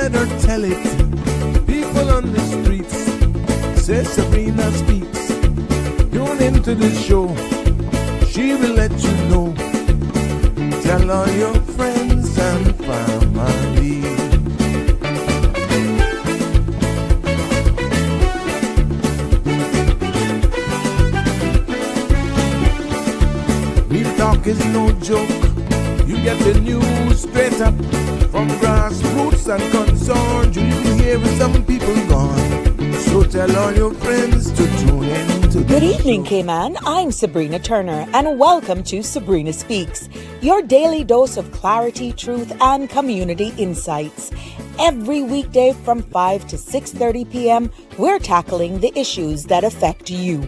let her tell it. People on the streets say Sabrina speaks. Tune into the show, she will let you know. Tell all your friends and family. Real talk is no joke. You get the news straight up from grassroots and concerns. You will hear some people gone. So tell all your friends to tune in to the Good evening, show. Cayman. I'm Sabrina Turner, and welcome to Sabrina Speaks, your daily dose of clarity, truth, and community insights. Every weekday from 5 to 6:30 p.m., we're tackling the issues that affect you,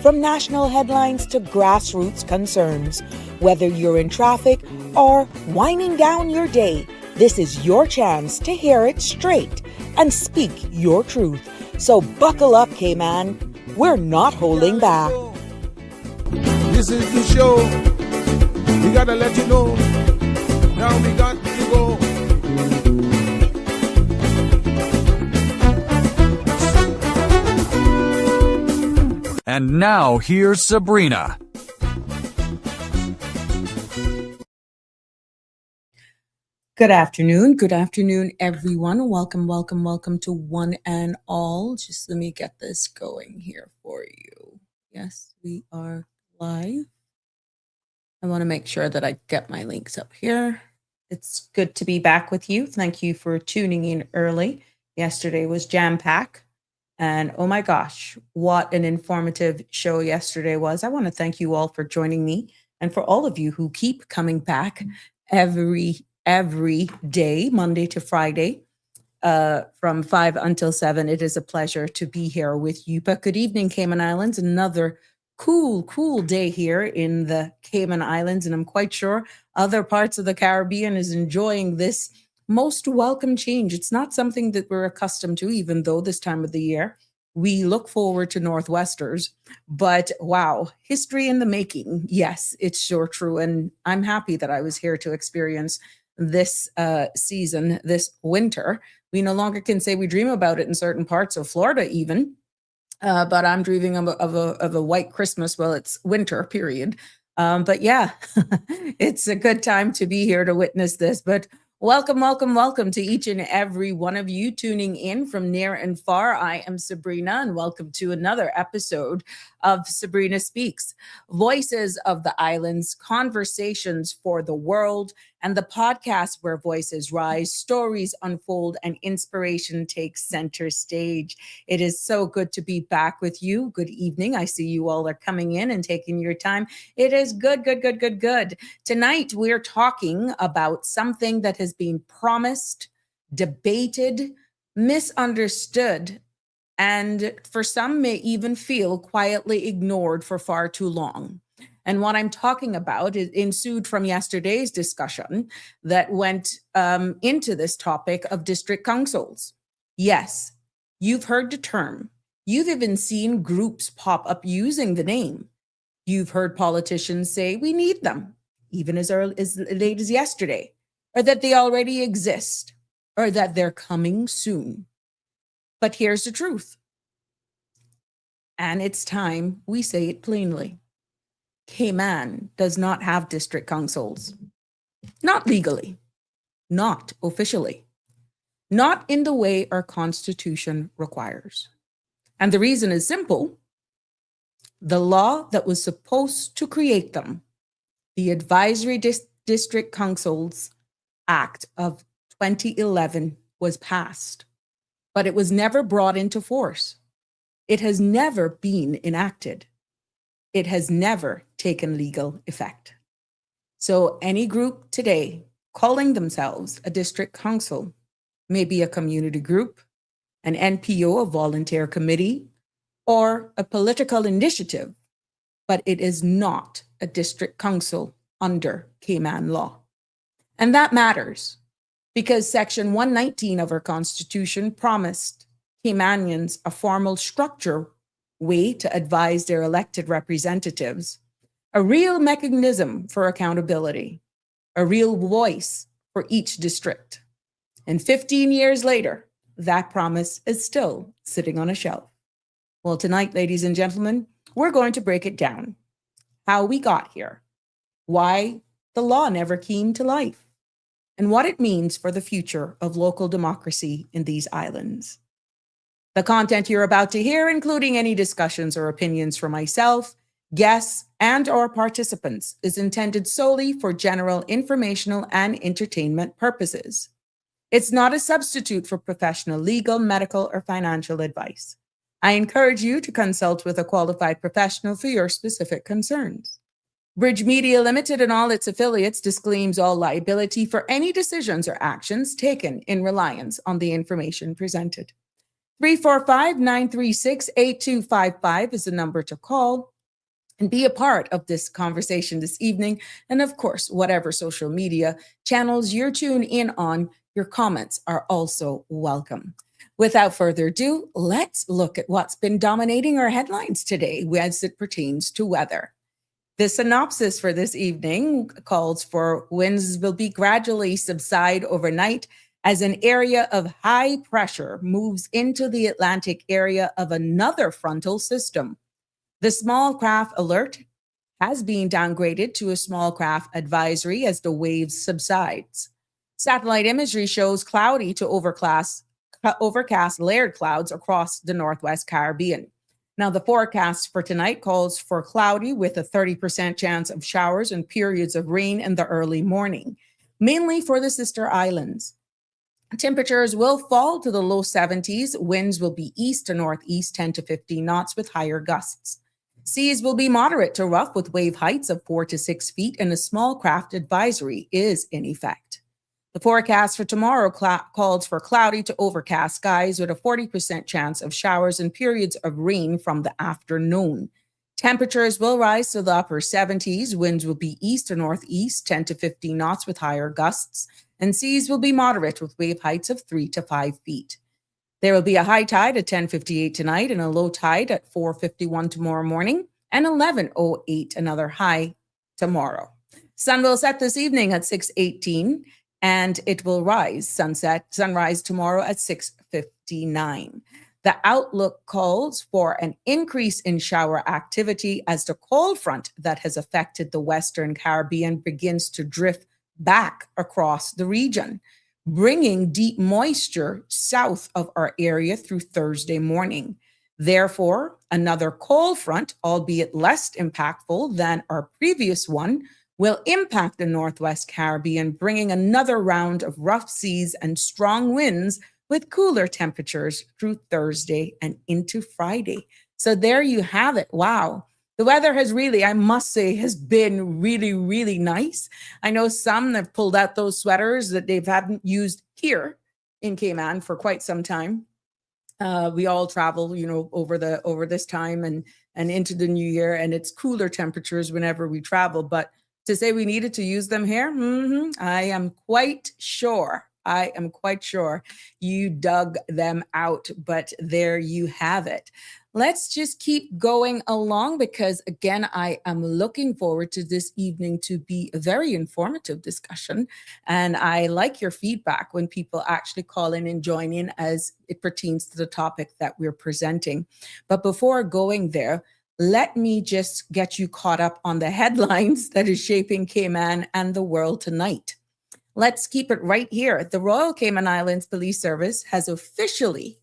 from national headlines to grassroots concerns. Whether you're in traffic or winding down your day, this is your chance to hear it straight and speak your truth. So buckle up, Cayman. We're not holding back. This is the show. We gotta let you know. Now we got to go. And now here's Sabrina. Good afternoon, everyone. Welcome to one and all. Just let me get this going here for you. Yes, we are live. I want to make sure that I get my links up here. It's good to be back with you. Thank you for tuning in early. Yesterday was Jam Pack. And oh my gosh, what an informative show yesterday was. I want to thank you all for joining me and for all of you who keep coming back every day, Monday to Friday, from 5 until 7. It is a pleasure to be here with you. But good evening, Cayman Islands. Another cool day here in the Cayman Islands. And I'm quite sure other parts of the Caribbean is enjoying this most welcome change. It's not something that we're accustomed to, even though this time of the year we look forward to Northwesters. But wow, history in the making. Yes, it's sure true. And I'm happy that I was here to experience this season, this winter. We no longer can say we dream about it in certain parts of Florida even, but I'm dreaming of a white Christmas. Well, it's winter, period. But yeah, it's a good time to be here to witness this. But welcome to each and every one of you tuning in from near and far. I am Sabrina, and welcome to another episode of Sabrina Speaks, Voices of the Islands, Conversations for the World, and the podcast where voices rise, stories unfold, and inspiration takes center stage. It is so good to be back with you. Good evening. I see you all are coming in and taking your time. It is good. Tonight, we're talking about something that has been promised, debated, misunderstood, and for some may even feel quietly ignored for far too long. And what I'm talking about is ensued from yesterday's discussion that went into this topic of district councils. Yes, you've heard the term. You've even seen groups pop up using the name. You've heard politicians say we need them, even as late as yesterday, or that they already exist, or that they're coming soon. But here's the truth. And it's time we say it plainly. Cayman does not have district councils. Not legally, not officially, not in the way our Constitution requires. And the reason is simple. The law that was supposed to create them, the Advisory District Councils Act of 2011, was passed, but it was never brought into force. It has never been enacted. It has never taken legal effect. So any group today calling themselves a district council may be a community group, an NPO, a volunteer committee, or a political initiative, but it is not a district council under Cayman law. And that matters because Section 119 of our Constitution promised Caymanians a formal structure way to advise their elected representatives, a real mechanism for accountability, a real voice for each district. And 15 years later, that promise is still sitting on a shelf. Well, tonight, ladies and gentlemen, we're going to break it down. How we got here, why the law never came to life, and what it means for the future of local democracy in these islands. The content you're about to hear, including any discussions or opinions from myself, guests, and or participants, is intended solely for general informational and entertainment purposes. It's not a substitute for professional legal, medical, or financial advice. I encourage you to consult with a qualified professional for your specific concerns. Bridge Media Limited and all its affiliates disclaims all liability for any decisions or actions taken in reliance on the information presented. 345-936-8255 is the number to call and be a part of this conversation this evening. And of course, whatever social media channels you're tuned in on, your comments are also welcome. Without further ado, let's look at what's been dominating our headlines today as it pertains to weather. The synopsis for this evening calls for winds will be gradually subside overnight as an area of high pressure moves into the Atlantic area of another frontal system. The small craft alert has been downgraded to a small craft advisory as the waves subsides. Satellite imagery shows cloudy to overcast layered clouds across the Northwest Caribbean. Now, the forecast for tonight calls for cloudy with a 30% chance of showers and periods of rain in the early morning, mainly for the sister islands. Temperatures will fall to the low 70s. Winds will be east to northeast 10 to 15 knots with higher gusts. Seas will be moderate to rough with wave heights of 4 to 6 feet, and a small craft advisory is in effect. The forecast for tomorrow calls for cloudy to overcast skies with a 40% chance of showers and periods of rain from the afternoon. Temperatures will rise to the upper 70s. Winds will be east to northeast, 10 to 15 knots with higher gusts, and seas will be moderate with wave heights of 3 to 5 feet. There will be a high tide at 10:58 tonight and a low tide at 4:51 tomorrow morning and 11:08 another high tomorrow. Sun will set this evening at 6:18. And it will sunrise tomorrow at 6:59. The outlook calls for an increase in shower activity as the cold front that has affected the Western Caribbean begins to drift back across the region, bringing deep moisture south of our area through Thursday morning. Therefore, another cold front, albeit less impactful than our previous one, will impact the Northwest Caribbean, bringing another round of rough seas and strong winds with cooler temperatures through Thursday and into Friday. So there you have it. Wow. The weather has really, I must say, has been really, really nice. I know some have pulled out those sweaters that they haven't used here in Cayman for quite some time. We all travel, over this time and into the new year, and it's cooler temperatures whenever we travel. But to say we needed to use them here, I am quite sure you dug them out, but there you have it. Let's just keep going along because, again, I am looking forward to this evening to be a very informative discussion. And I like your feedback when people actually call in and join in as it pertains to the topic that we're presenting. But before going there, let me just get you caught up on the headlines that is shaping Cayman and the world tonight. Let's keep it right here. The Royal Cayman Islands Police Service has officially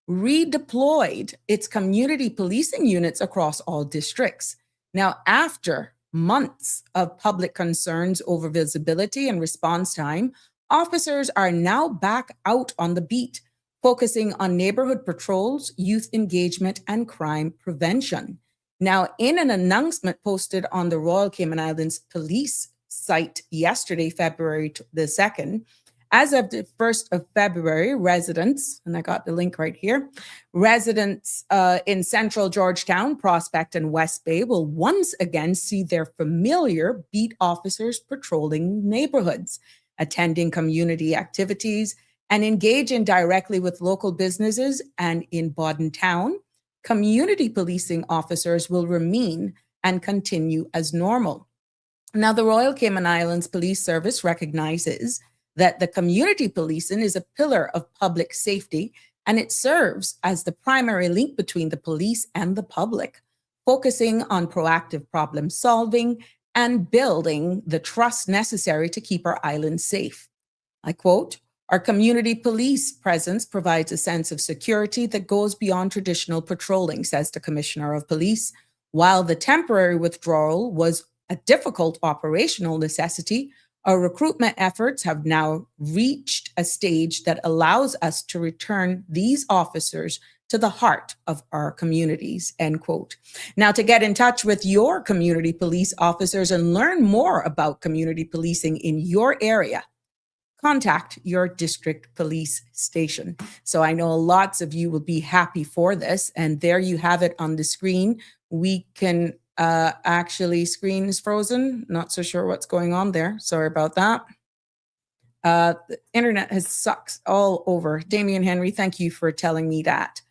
redeployed its community policing units across all districts. Now, after months of public concerns over visibility and response time, officers are now back out on the beat, focusing on neighborhood patrols, youth engagement, and crime prevention. Now, in an announcement posted on the Royal Cayman Islands Police site yesterday, February the 2nd, as of the 1st of February, residents, and I got the link right here, residents in Central Georgetown, Prospect, and West Bay will once again see their familiar beat officers patrolling neighborhoods, attending community activities, and engaging directly with local businesses. And in Bodden Town, community policing officers will remain and continue as normal. Now, the Royal Cayman Islands Police Service recognizes that the community policing is a pillar of public safety, and it serves as the primary link between the police and the public, focusing on proactive problem solving and building the trust necessary to keep our island safe. I quote, "Our community police presence provides a sense of security that goes beyond traditional patrolling," says the Commissioner of Police. While the temporary withdrawal was a difficult operational necessity, our recruitment efforts have now reached a stage that allows us to return these officers to the heart of our communities, end quote. Now, to get in touch with your community police officers and learn more about community policing in your area, contact your district police station. So I know lots of you will be happy for this. And there you have it on the screen. We can actually, screen is frozen. Not so sure what's going on there. Sorry about that. The internet has sucked all over. Damian Henry, thank you for telling me that.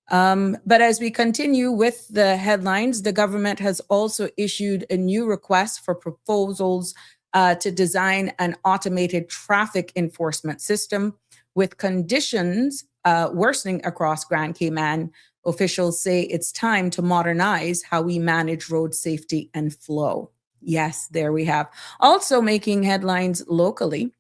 But as we continue with the headlines, the government has also issued a new request for proposals to design an automated traffic enforcement system with conditions worsening across Grand Cayman. Officials say it's time to modernize how we manage road safety and flow. Yes, there we have. Also making headlines locally,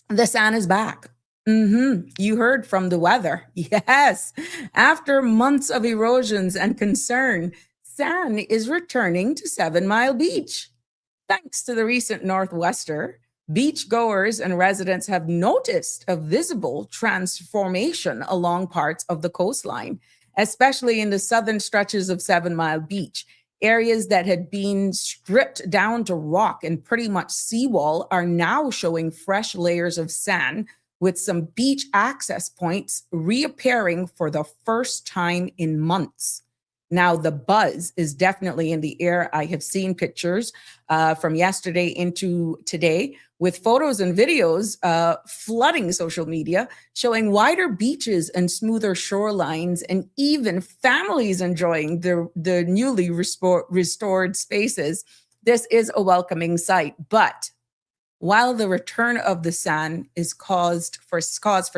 the SAN is back. You heard from the weather. Yes. After months of erosions and concern, SAN is returning to 7 Mile Beach. Thanks to the recent northwester, beachgoers and residents have noticed a visible transformation along parts of the coastline, especially in the southern stretches of 7 Mile Beach. Areas that had been stripped down to rock and pretty much seawall are now showing fresh layers of sand, with some beach access points reappearing for the first time in months. Now, the buzz is definitely in the air. I have seen pictures from yesterday into today with photos and videos flooding social media, showing wider beaches and smoother shorelines, and even families enjoying the newly restored spaces. This is a welcoming sight. But while the return of the SAN is cause for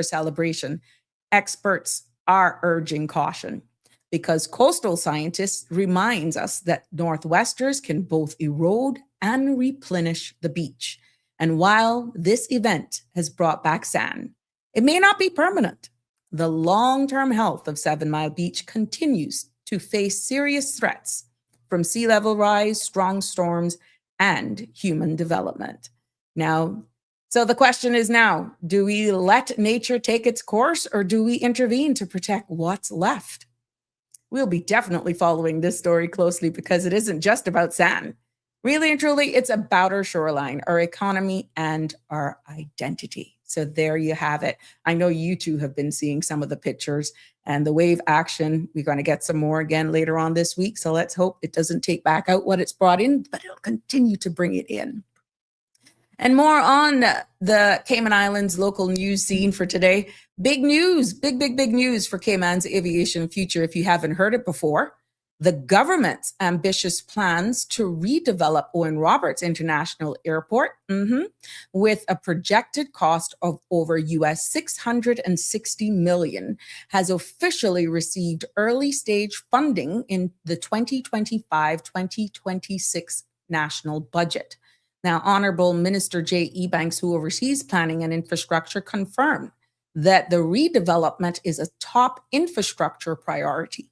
celebration, experts are urging caution, because coastal scientists reminds us that northwesters can both erode and replenish the beach. And while this event has brought back sand, it may not be permanent. The long-term health of 7 Mile Beach continues to face serious threats from sea level rise, strong storms, and human development. Now, so the question is now, do we let nature take its course, or do we intervene to protect what's left? We'll be definitely following this story closely, because it isn't just about sand. Really and truly, it's about our shoreline, our economy, and our identity. So there you have it. I know you two have been seeing some of the pictures and the wave action. We're going to get some more again later on this week. So let's hope it doesn't take back out what it's brought in, but it'll continue to bring it in. And more on the Cayman Islands local news scene for today. Big news, big news for Cayman's aviation future if you haven't heard it before. The government's ambitious plans to redevelop Owen Roberts International Airport, with a projected cost of over US $660 million, has officially received early stage funding in the 2025-2026 national budget. Now, Honorable Minister J. Ebanks, who oversees planning and infrastructure, confirmed that the redevelopment is a top infrastructure priority.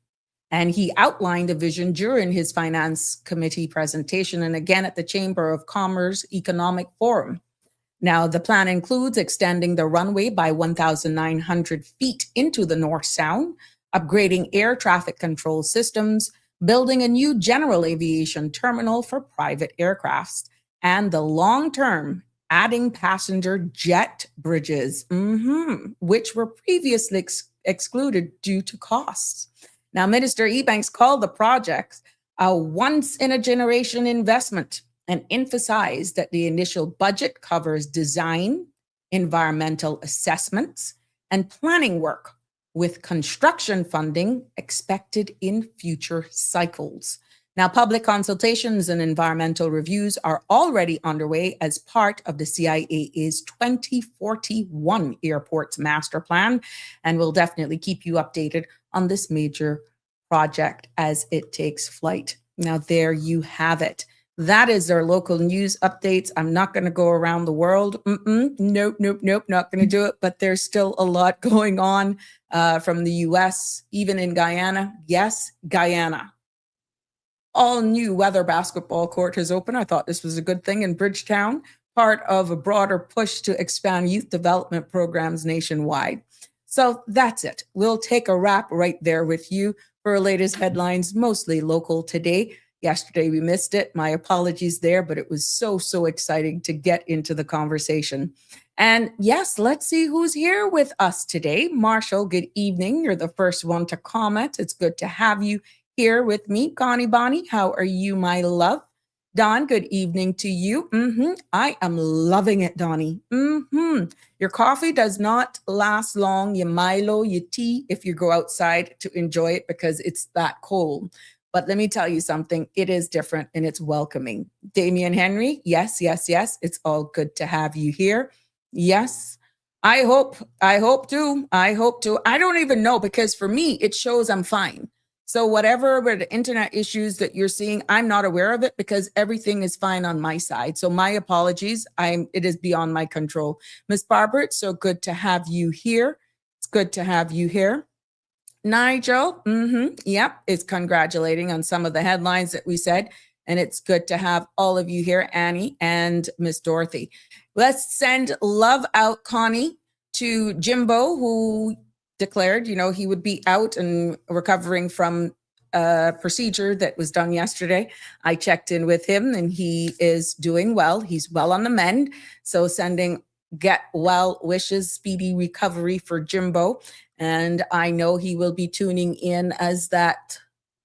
And he outlined a vision during his Finance Committee presentation and again at the Chamber of Commerce Economic Forum. Now, the plan includes extending the runway by 1,900 feet into the North Sound, upgrading air traffic control systems, building a new general aviation terminal for private aircrafts, and the long-term adding passenger jet bridges, which were previously excluded due to costs. Now, Minister Ebanks called the project a once-in-a-generation investment and emphasized that the initial budget covers design, environmental assessments, and planning work, with construction funding expected in future cycles. Now, public consultations and environmental reviews are already underway as part of the CIA's 2041 Airports Master Plan, and we'll definitely keep you updated on this major project as it takes flight. Now, there you have it. That is our local news updates. I'm not going to go around the world. Nope, not going to do it. But there's still a lot going on from the US, even in Guyana. Yes, Guyana. All new weather basketball court has opened. I thought this was a good thing in Bridgetown, part of a broader push to expand youth development programs nationwide. So that's it. We'll take a wrap right there with you for our latest headlines, mostly local today. Yesterday we missed it. My apologies there, but it was so exciting to get into the conversation. And yes, let's see who's here with us today. Marshall, good evening. You're the first one to comment. It's good to have you here with me. Connie Bonnie, how are you, my love? Don, good evening to you. I am loving it, Donnie. Your coffee does not last long. Your Milo, your tea, if you go outside to enjoy it because it's that cold. But let me tell you something. It is different and it's welcoming. Damian Henry, yes. It's all good to have you here. Yes. I hope to. I don't even know because for me, it shows I'm fine. So whatever were the internet issues that you're seeing, I'm not aware of it because everything is fine on my side. So my apologies. It is beyond my control. Miss Barbara, it's so good to have you here. It's good to have you here. Nigel, yep, is congratulating on some of the headlines that we said. And it's good to have all of you here, Annie and Miss Dorothy. Let's send love out, Connie, to Jimbo, who declared, he would be out and recovering from a procedure that was done yesterday. I checked in with him and he is doing well. He's well on the mend. So sending get well wishes, speedy recovery for Jimbo. And I know he will be tuning in as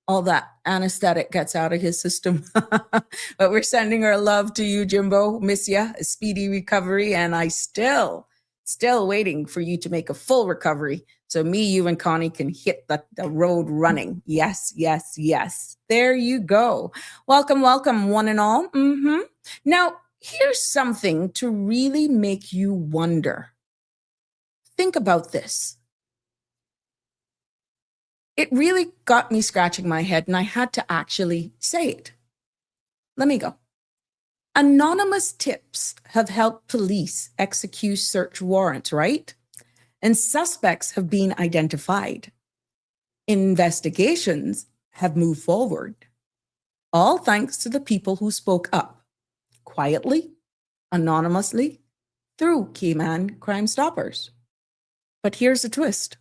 all that anesthetic gets out of his system. But we're sending our love to you, Jimbo. Miss ya, a speedy recovery. And I still waiting for you to make a full recovery. So me, you, and Connie can hit the road running. Yes. There you go. Welcome, one and all. Now, here's something to really make you wonder. Think about this. It really got me scratching my head, and I had to actually say it. Let me go. Anonymous tips have helped police execute search warrants, right? And suspects have been identified. Investigations have moved forward. All thanks to the people who spoke up quietly, anonymously, through Cayman Crime Stoppers. But here's the twist.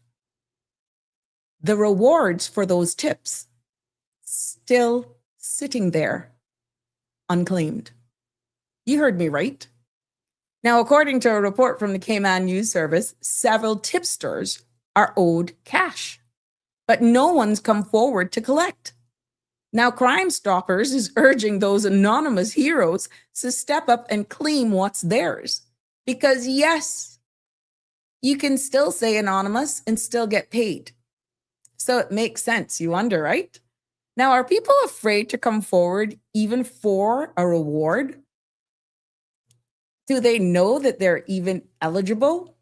The rewards for those tips still sitting there, unclaimed. You heard me right. Now, according to a report from the Cayman News Service, several tipsters are owed cash, but no one's come forward to collect. Now, Crime Stoppers is urging those anonymous heroes to step up and claim what's theirs. Because yes, you can still say anonymous and still get paid. So it makes sense, you wonder, right? Now, are people afraid to come forward even for a reward? Do they know that they're even eligible?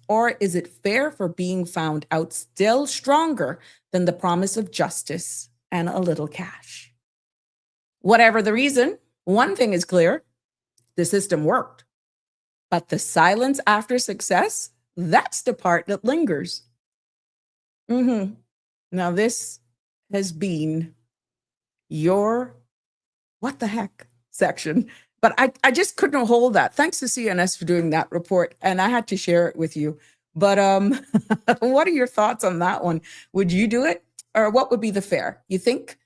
Or is it fair for being found out still stronger than the promise of justice and a little cash? Whatever the reason, one thing is clear, the system worked. But the silence after success, that's the part that lingers. Now, this has been your what the heck section. But I just couldn't hold that. Thanks to CNS for doing that report. And I had to share it with you. But what are your thoughts on that one? Would you do it? Or what would be the fair? You think,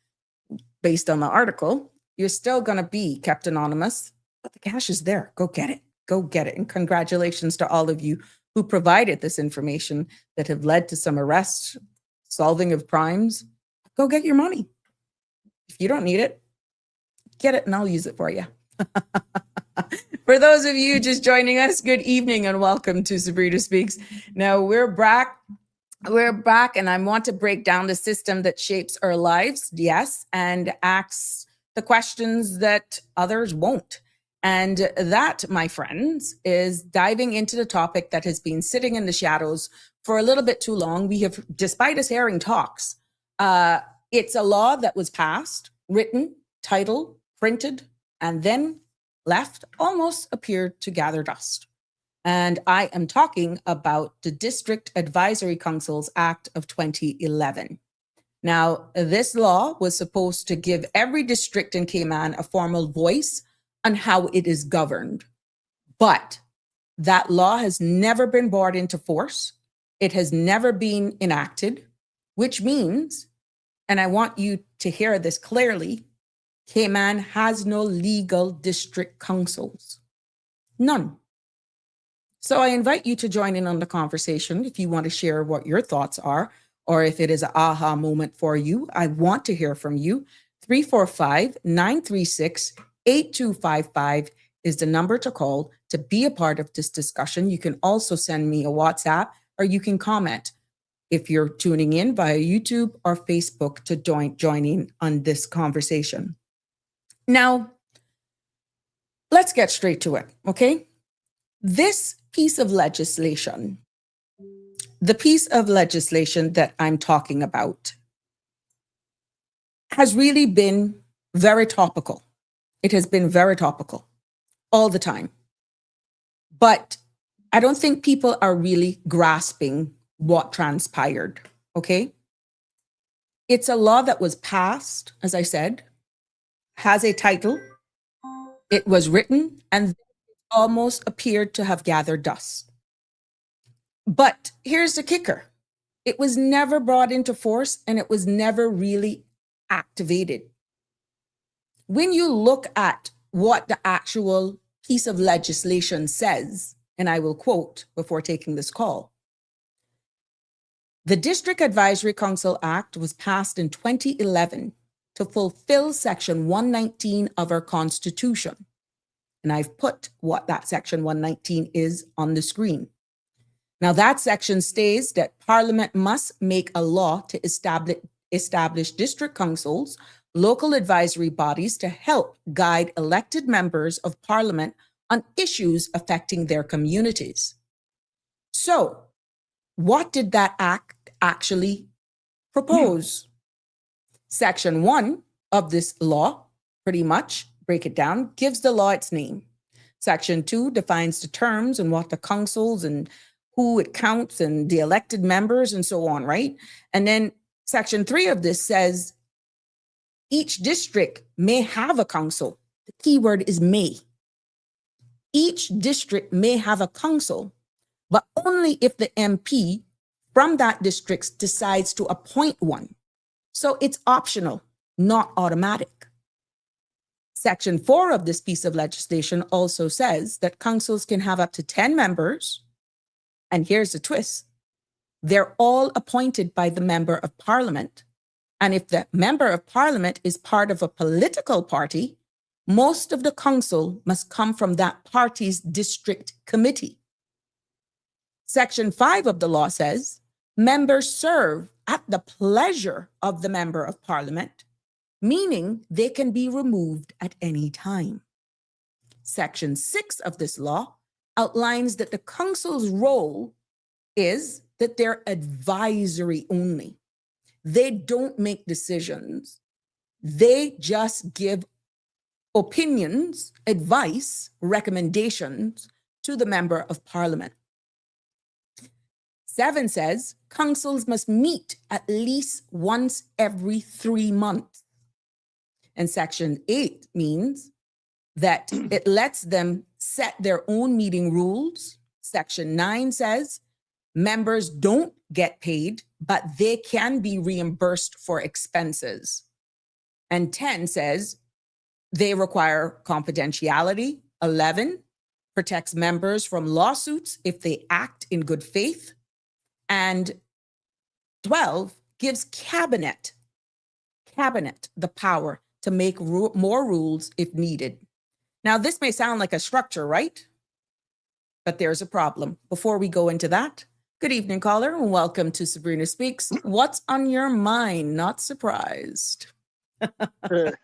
based on the article, you're still going to be kept anonymous, but the cash is there. Go get it. Go get it. And congratulations to all of you who provided this information that have led to some arrests, solving of crimes. Go get your money. If you don't need it, get it and I'll use it for you. For those of you just joining us, good evening and welcome to Sabrina Speaks. Now we're back We're back, and I want to break down the system that shapes our lives, yes, and asks the questions that others won't. And that, my friends, is diving into the topic that has been sitting in the shadows for a little bit too long. We have, despite us hearing talks, it's a law that was passed, written, titled, printed, and then left, almost appeared to gather dust. And I am talking about the District Advisory Councils Act of 2011. Now, this law was supposed to give every district in Cayman a formal voice on how it is governed. But that law has never been brought into force. It has never been enacted, which means, and I want you to hear this clearly, Cayman has no legal district councils. None. So I invite you to join in on the conversation if you want to share what your thoughts are, or if it is an aha moment for you. I want to hear from you. 345-936-8255 is the number to call to be a part of this discussion. You can also send me a WhatsApp, or you can comment if you're tuning in via YouTube or Facebook to join in on this conversation. Now, let's get straight to it, okay? This piece of legislation, the piece of legislation that I'm talking about, has really been very topical. It has been very topical all the time. But I don't think people are really grasping what transpired, okay? It's a law that was passed, as I said, has a title, it was written, and almost appeared to have gathered dust. But here's the kicker. It was never brought into force, and it was never really activated. When you look at what the actual piece of legislation says, and I will quote before taking this call, the District Advisory Council Act was passed in 2011 to fulfill Section 119 of our Constitution. And I've put what that Section 119 is on the screen. Now, that section states that Parliament must make a law to establish district councils, local advisory bodies to help guide elected members of Parliament on issues affecting their communities. So, what did that act actually propose? Section 1 of this law, pretty much, break it down, gives the law its name. Section 2 defines the terms and what the councils and who it counts and the elected members and so on, right? And then Section 3 of this says each district may have a council. The key word is may. Each district may have a council, but only if the MP from that district decides to appoint one. So it's optional, not automatic. Section 4 of this piece of legislation also says that councils can have up to 10 members. And here's the twist. They're all appointed by the member of Parliament. And if the member of Parliament is part of a political party, most of the council must come from that party's district committee. Section 5 of the law says members serve at the pleasure of the member of Parliament, meaning they can be removed at any time. Section 6 of this law outlines that the council's role is that they're advisory only. They don't make decisions. They just give opinions, advice, recommendations to the member of Parliament. 7 says councils must meet at least once every 3 months. And Section 8 means that it lets them set their own meeting rules. Section 9 says members don't get paid, but they can be reimbursed for expenses. And 10 says they require confidentiality. 11 protects members from lawsuits if they act in good faith. And 12 gives cabinet the power to make more rules if needed. Now, this may sound like a structure, right? But there's a problem. Before we go into that, Good evening, caller, and welcome to Sabrina Speaks. What's on your mind? Not surprised. Good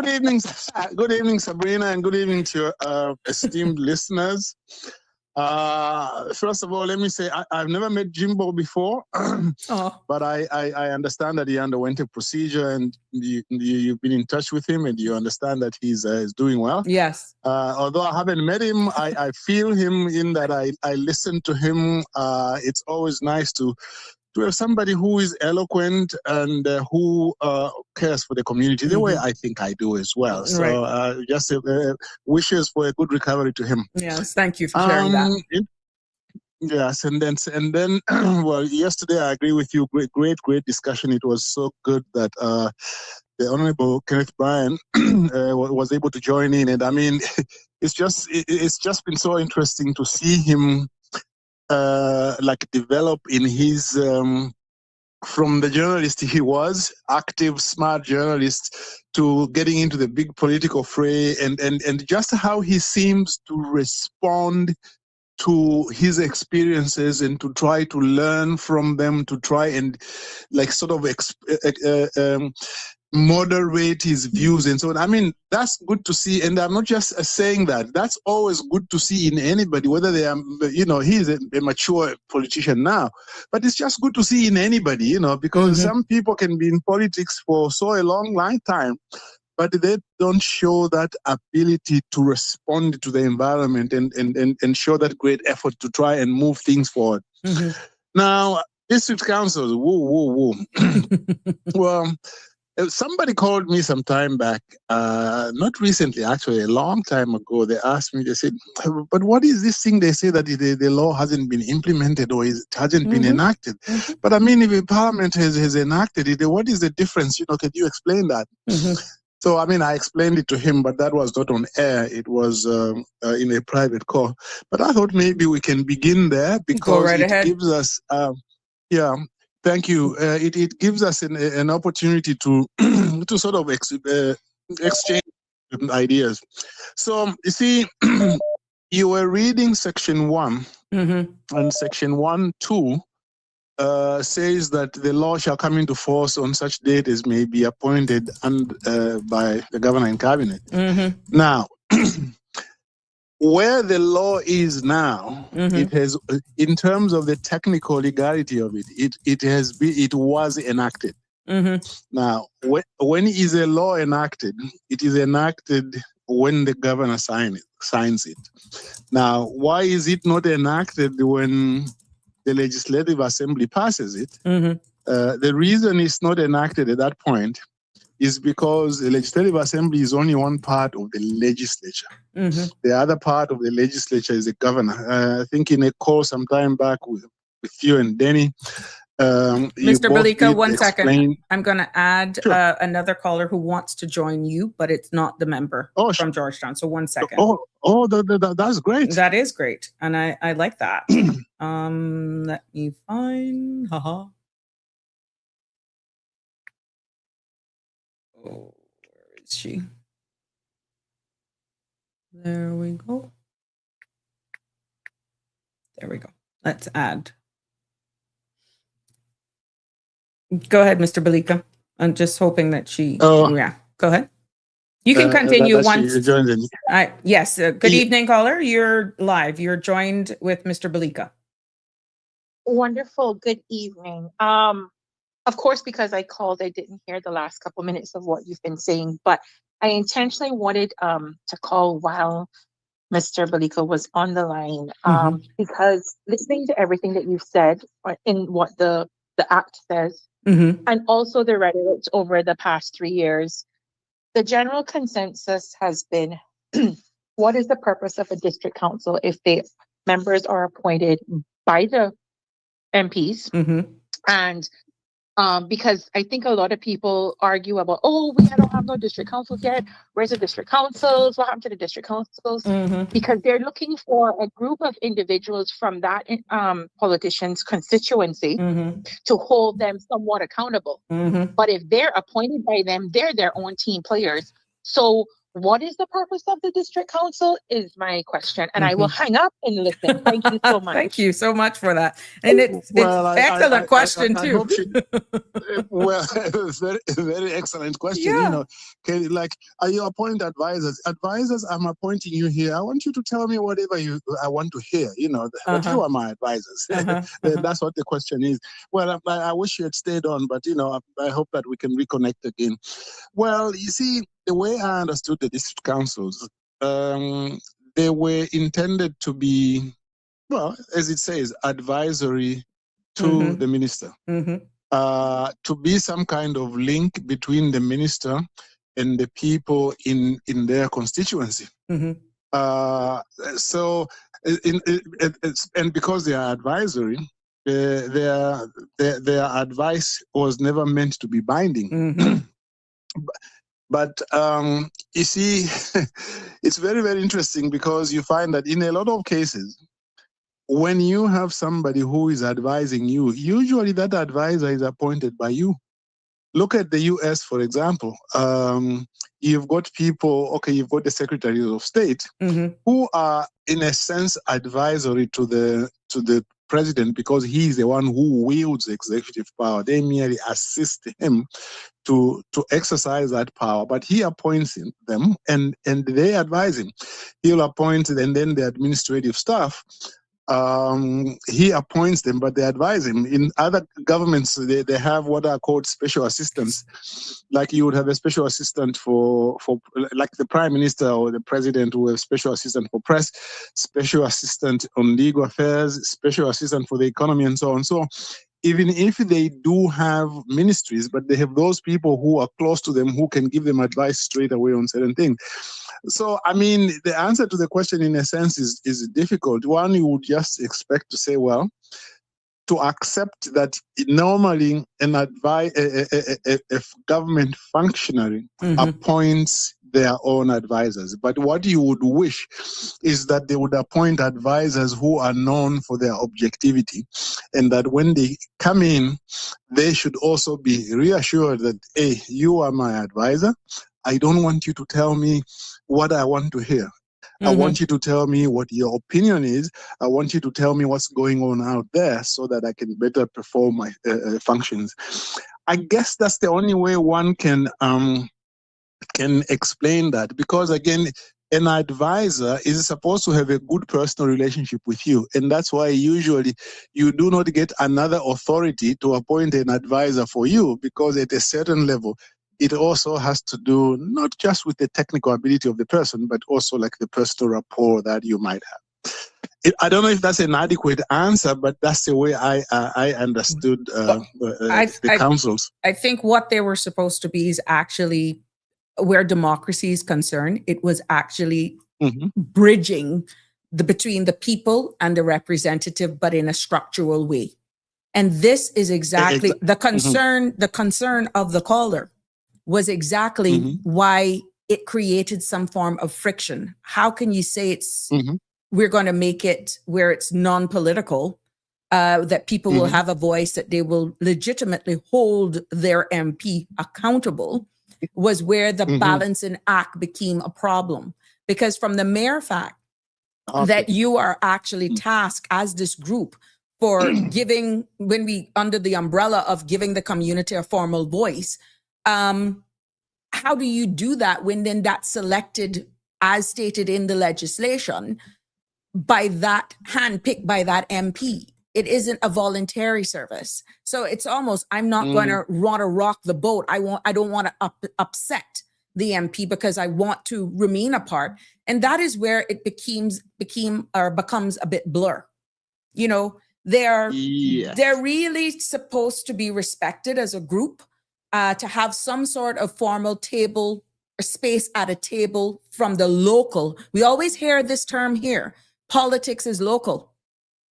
evening, Sabrina, and good evening to your esteemed listeners. First of all, let me say I've never met Jimbo before, but I understand that he underwent a procedure, and you've been in touch with him, and you understand that he's doing well. Yes. Although I haven't met him, I feel him in that I listen to him. It's always nice to have somebody who is eloquent and who cares for the community the way I think I do as well. So just wishes for a good recovery to him. Yes, thank you for sharing that. Yes, and then well, yesterday I agree with you. Great discussion. It was so good that the Honorable Kenneth Bryan was able to join in, and I mean, it's just been so interesting to see him like develop in his from the journalist he was, active, smart journalist, to getting into the big political fray, and just how he seems to respond to his experiences and to try to learn from them, to try and like sort of moderate his views and so on. I mean, that's good to see, and I'm not just saying that. That's always good to see in anybody, whether they are, he's a mature politician now, but it's just good to see in anybody, because some people can be in politics for so a long time, but they don't show that ability to respond to the environment and show that great effort to try and move things forward. Now, district councils, woo. Well, somebody called me some time back, not recently, actually, a long time ago. They asked me, they said, but what is this thing they say that the law hasn't been implemented or it hasn't been enacted? But I mean, if the parliament has enacted it, what is the difference? Can you explain that? So, I mean, I explained it to him, but that was not on air. It was in a private call. But I thought maybe we can begin there because it gives us, thank you. It gives us an opportunity to to sort of exchange ideas. So, you see, you were reading Section 1, and Section 1(2) says that the law shall come into force on such date as may be appointed by the governor and cabinet. Now, where the law is now, it has, in terms of the technical legality of it was enacted. Now, when is a law enacted? It is enacted when the governor signs it. Now, why is it not enacted when the Legislative Assembly passes it? The reason it's not enacted at that point is because the Legislative Assembly is only one part of the legislature. The other part of the legislature is the governor. I think in a call some time back with you and Denny, Mr. Balika, 1 second. I'm going to add another caller who wants to join you, but it's not the member from Georgetown. So 1 second. That's great. That is great. And I like that. Let me find. Oh, where is she? There we go. There we go. Let's add. Go ahead, Mr. Balika. I'm just hoping that she. Yeah, go ahead. You can continue once. Yes. Good evening, caller. You're live. You're joined with Mr. Balika. Wonderful. Good evening. Of course, because I called, I didn't hear the last couple minutes of what you've been saying, but I intentionally wanted to call while Mr. Balika was on the line because listening to everything that you've said in what the Act says, and also the rhetoric over the past 3 years, the general consensus has been, what is the purpose of a district council if the members are appointed by the MPs? And because I think a lot of people argue about, we don't have no district councils yet. Where's the district councils? What happened to the district councils? Because they're looking for a group of individuals from that politician's constituency to hold them somewhat accountable. But if they're appointed by them, they're their own team players. So what is the purpose of the district council is my question, and I will hang up and listen. Thank you so much. Thank you so much for that. And it's Well, excellent question I too. hope she. Well, very, very excellent question. Yeah. You know, okay, like, are you appoint advisors? Advisors, I'm appointing you here. I want you to tell me whatever I want to hear. You know, but you are my advisors. That's what the question is. Well, I wish you had stayed on, but you know, I hope that we can reconnect again. Well, you see, the way I understood the district councils, they were intended to be, well, as it says, advisory to the minister. To be some kind of link between the minister and the people in their constituency. So, and because they are advisory, their advice was never meant to be binding. But you see, it's very, very interesting because you find that in a lot of cases, when you have somebody who is advising you, usually that advisor is appointed by you. Look at the US, for example. You've got people, okay, you've got the secretaries of state who are, in a sense, advisory to the president because he is the one who wields executive power. They merely assist him to exercise that power, but he appoints them and they advise him. He'll appoint, and then the administrative staff, he appoints them, but they advise him. In other governments, they have what are called special assistants. Like you would have a special assistant for like the prime minister or the president who have special assistant for press, special assistant on legal affairs, special assistant for the economy, and so on. So even if they do have ministries, but they have those people who are close to them who can give them advice straight away on certain things. So, I mean, the answer to the question, in a sense, is difficult. One, you would just expect to say, well, to accept that normally a government functionary appoints their own advisors. But what you would wish is that they would appoint advisors who are known for their objectivity, and that when they come in, they should also be reassured that, hey, you are my advisor. I don't want you to tell me what I want to hear. I want you to tell me what your opinion is. I want you to tell me what's going on out there so that I can better perform my functions. I guess that's the only way one can explain that, because again, an advisor is supposed to have a good personal relationship with you, and that's why usually you do not get another authority to appoint an advisor for you, because at a certain level it also has to do not just with the technical ability of the person, but also like the personal rapport that you might have. I don't know if that's an adequate answer, but that's the way I understood the councils. I think what they were supposed to be is actually, where democracy is concerned, it was actually bridging between the people and the representative, but in a structural way. And this is exactly the concern. The concern of the caller was exactly why it created some form of friction. How can you say it's we're going to make it where it's non-political, that people will have a voice, that they will legitimately hold their MP accountable, was where the balancing act became a problem. Because from the mere fact that you are actually tasked as this group for giving, when we under the umbrella of giving the community a formal voice, how do you do that when then that's selected, as stated in the legislation, by that, handpicked by that MP? It isn't a voluntary service. So it's almost, I'm not going to want to rock the boat. I don't want to upset the MP because I want to remain a part. And that is where it becomes a bit blur. You know, they're really supposed to be respected as a group, to have some sort of formal table or space at a table from the local. We always hear this term here, politics is local,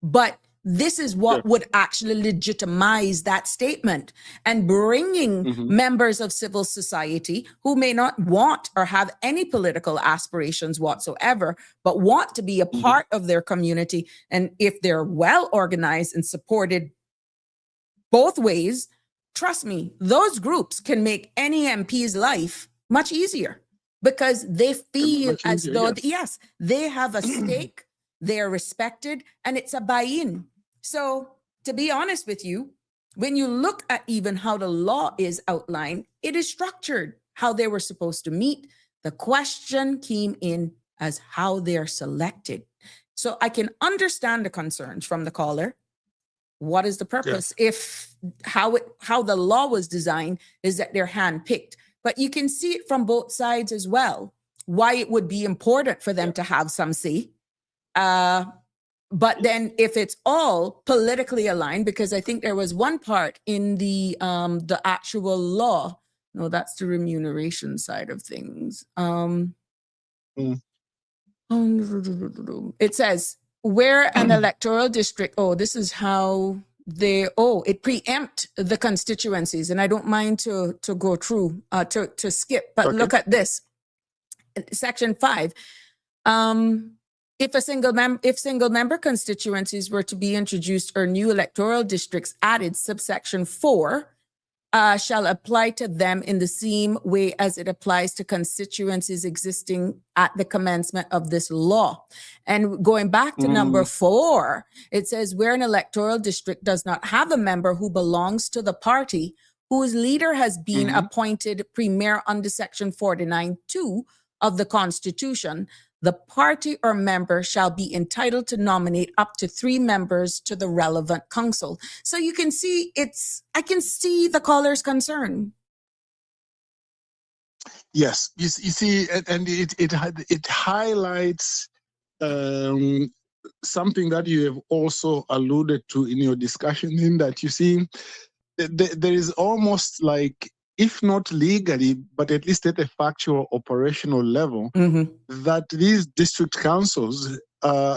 but this is what would actually legitimize that statement, and bringing members of civil society who may not want or have any political aspirations whatsoever, but want to be a part of their community. And if they're well organized and supported both ways, trust me, those groups can make any MP's life much easier. because they feel much as easier, though, yes. yes, they have a stake, they are respected, and it's a buy-in. So to be honest with you, when you look at even how the law is outlined, it is structured how they were supposed to meet. The question came in as how they're selected. So I can understand the concerns from the caller. What is the purpose? If how the law was designed is that they're handpicked, but you can see it from both sides as well. Why it would be important for them to have some say. But then if it's all politically aligned, because I think there was one part in the actual law. No, that's the remuneration side of things. It says where an electoral district, this is how it preempt the constituencies. And I don't mind to go through, to skip, but look at this. Section 5. If single member constituencies were to be introduced or new electoral districts added, subsection 4 shall apply to them in the same way as it applies to constituencies existing at the commencement of this law. And going back to number 4, it says where an electoral district does not have a member who belongs to the party whose leader has been appointed premier under section 49(2) of the Constitution, the party or member shall be entitled to nominate up to 3 members to the relevant council. So you can see I can see the caller's concern. Yes, you see, and it highlights something that you have also alluded to in your discussion, in that you see there is almost like, if not legally, but at least at a factual operational level, that these district councils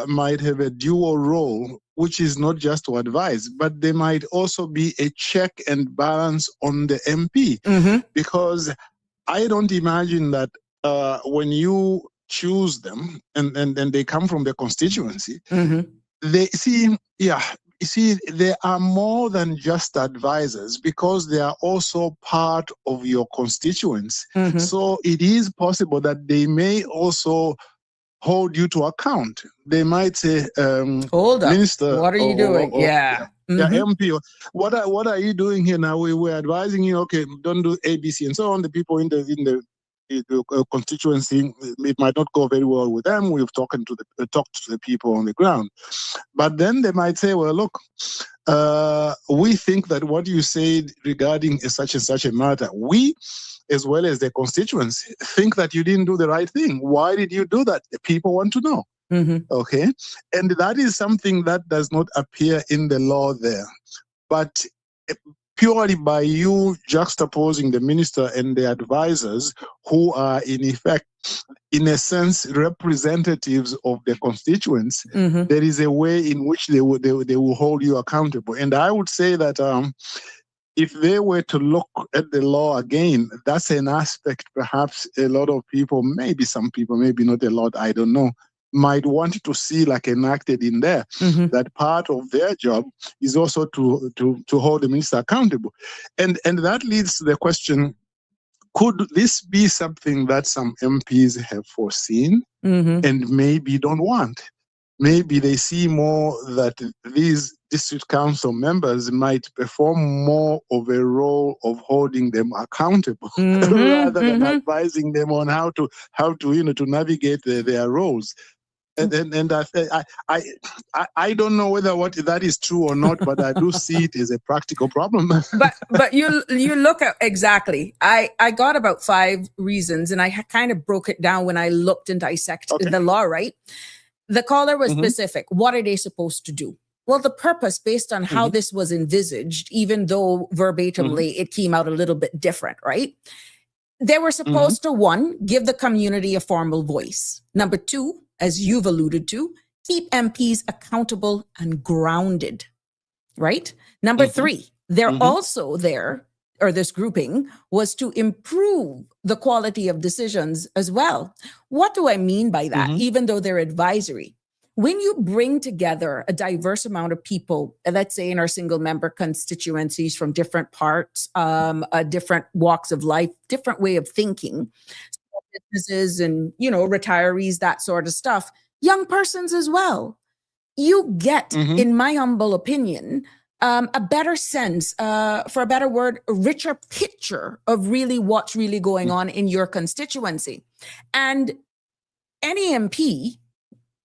might have a dual role, which is not just to advise, but they might also be a check and balance on the MP. Because I don't imagine that when you choose them and they come from the constituency, they see, you see, they are more than just advisors, because they are also part of your constituents. So it is possible that they may also hold you to account. They might say, hold up, Minister, what are you doing? MP, what are you doing here now? We were advising you, okay, don't do ABC and so on. The people in the constituency, it might not go very well with them. We've talked to the people on the ground. But then they might say, well, look, we think that what you said regarding such and such a matter, we, as well as the constituents, think that you didn't do the right thing. Why did you do that? The people want to know. Okay? And that is something that does not appear in the law there. But purely by you juxtaposing the minister and the advisors, who are in effect, in a sense, representatives of the constituents, there is a way in which they will hold you accountable. And I would say that if they were to look at the law again, that's an aspect perhaps a lot of people, maybe some people, maybe not a lot, I don't know, might want to see like enacted in there. That part of their job is also to hold the minister accountable. And that leads to the question, could this be something that some MPs have foreseen and maybe don't want? Maybe they see more that these district council members might perform more of a role of holding them accountable rather than advising them on how to to navigate their roles. And I don't know whether what that is true or not, but I do see it as a practical problem. but you look at exactly. I got about 5 reasons, and I kind of broke it down when I looked and dissected the law. Right, the caller was specific. What are they supposed to do? Well, the purpose, based on how this was envisaged, even though verbatimly it came out a little bit different, right? They were supposed to, 1, give the community a formal voice. Number 2, as you've alluded to, keep MPs accountable and grounded, right? Number 3, they're also there, or this grouping was to improve the quality of decisions as well. What do I mean by that? Even though they're advisory, when you bring together a diverse amount of people, let's say in our single member constituencies from different parts, different walks of life, different way of thinking, businesses and, retirees, that sort of stuff, young persons as well. You get, in my humble opinion, a better sense, for a better word, a richer picture of really what's really going on in your constituency. And any MP,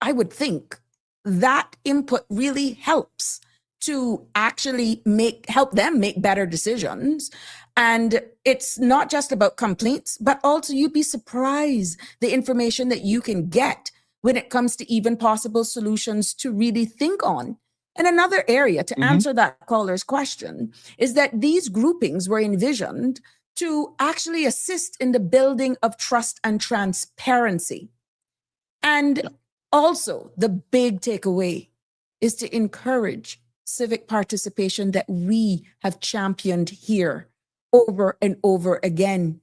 I would think that input really helps to actually help them make better decisions. And it's not just about complaints, but also you'd be surprised the information that you can get when it comes to even possible solutions to really think on. And another area to answer that caller's question is that these groupings were envisioned to actually assist in the building of trust and transparency. And also, the big takeaway is to encourage civic participation that we have championed here over and over again.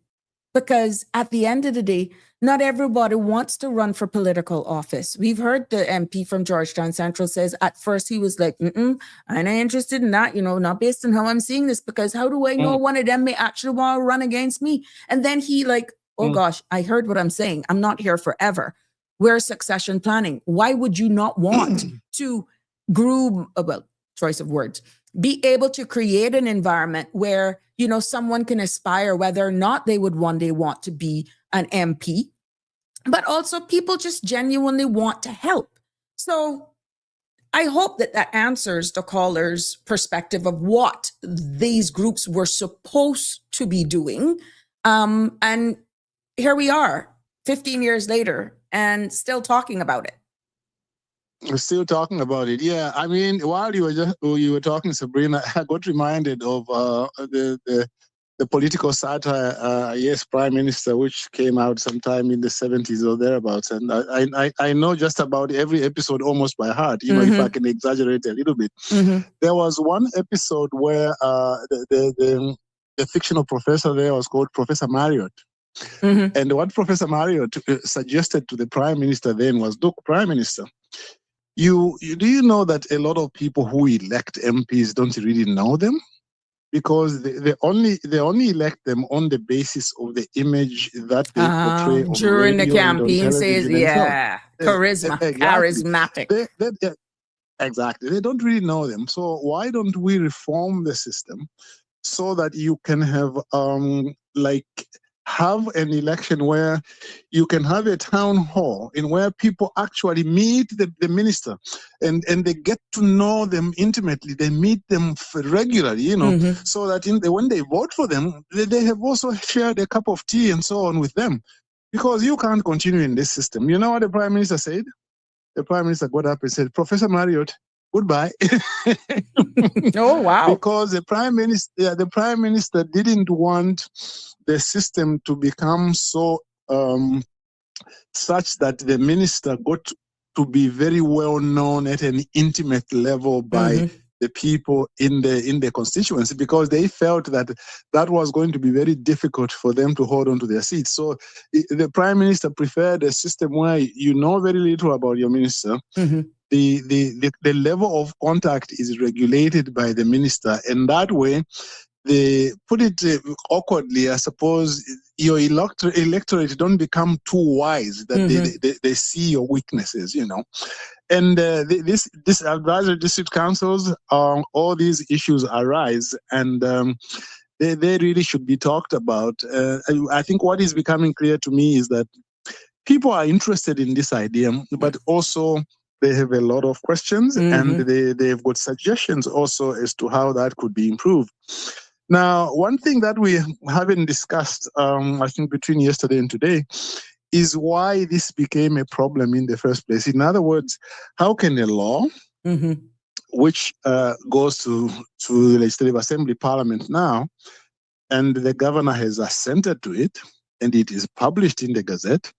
Because at the end of the day, not everybody wants to run for political office. We've heard the MP from Georgetown Central says at first he was like, I'm not interested in that, not based on how I'm seeing this, because how do I know one of them may actually want to run against me? And then he gosh, I heard what I'm saying. I'm not here forever. We're succession planning. Why would you not want to groom, choice of words, be able to create an environment where, someone can aspire whether or not they would one day want to be an MP, but also people just genuinely want to help. So I hope that answers the caller's perspective of what these groups were supposed to be doing. And here we are 15 years later and still talking about it. We're still talking about it. Yeah, I mean, while you were talking, Sabrina, I got reminded of the political satire, Yes, Prime Minister, which came out sometime in the 70s or thereabouts. And I know just about every episode almost by heart, if I can exaggerate a little bit. There was one episode where the fictional professor there was called Professor Marriott. And what Professor Marriott suggested to the Prime Minister then was, look, Prime Minister, do you know that a lot of people who elect MPs don't really know them? Because they only elect them on the basis of the image that they portray on during the campaign. Says, charisma, charismatic. Exactly. They don't really know them. So why don't we reform the system so that you can have an election where you can have a town hall in where people actually meet the minister and they get to know them intimately. They meet them regularly, so that when they vote for them, they have also shared a cup of tea and so on with them. Because you can't continue in this system. You know what the Prime Minister said? The Prime Minister got up and said, Professor Marriott, goodbye. Oh, wow. Because the Prime Minister didn't want the system to become so such that the minister got to be very well known at an intimate level by the people in the constituency, because they felt that was going to be very difficult for them to hold on to their seats. So the Prime Minister preferred a system where you know very little about your minister. The level of contact is regulated by the minister, and that way, they put it awkwardly, I suppose, your electorate don't become too wise that they see your weaknesses, And this advisory district councils, all these issues arise, and they really should be talked about. I think what is becoming clear to me is that people are interested in this idea, but also they have a lot of questions, and they've got suggestions also as to how that could be improved. Now, one thing that we haven't discussed, I think, between yesterday and today, is why this became a problem in the first place. In other words, how can a law, which goes to the Legislative Assembly, Parliament now, and the governor has assented to it, and it is published in the Gazette,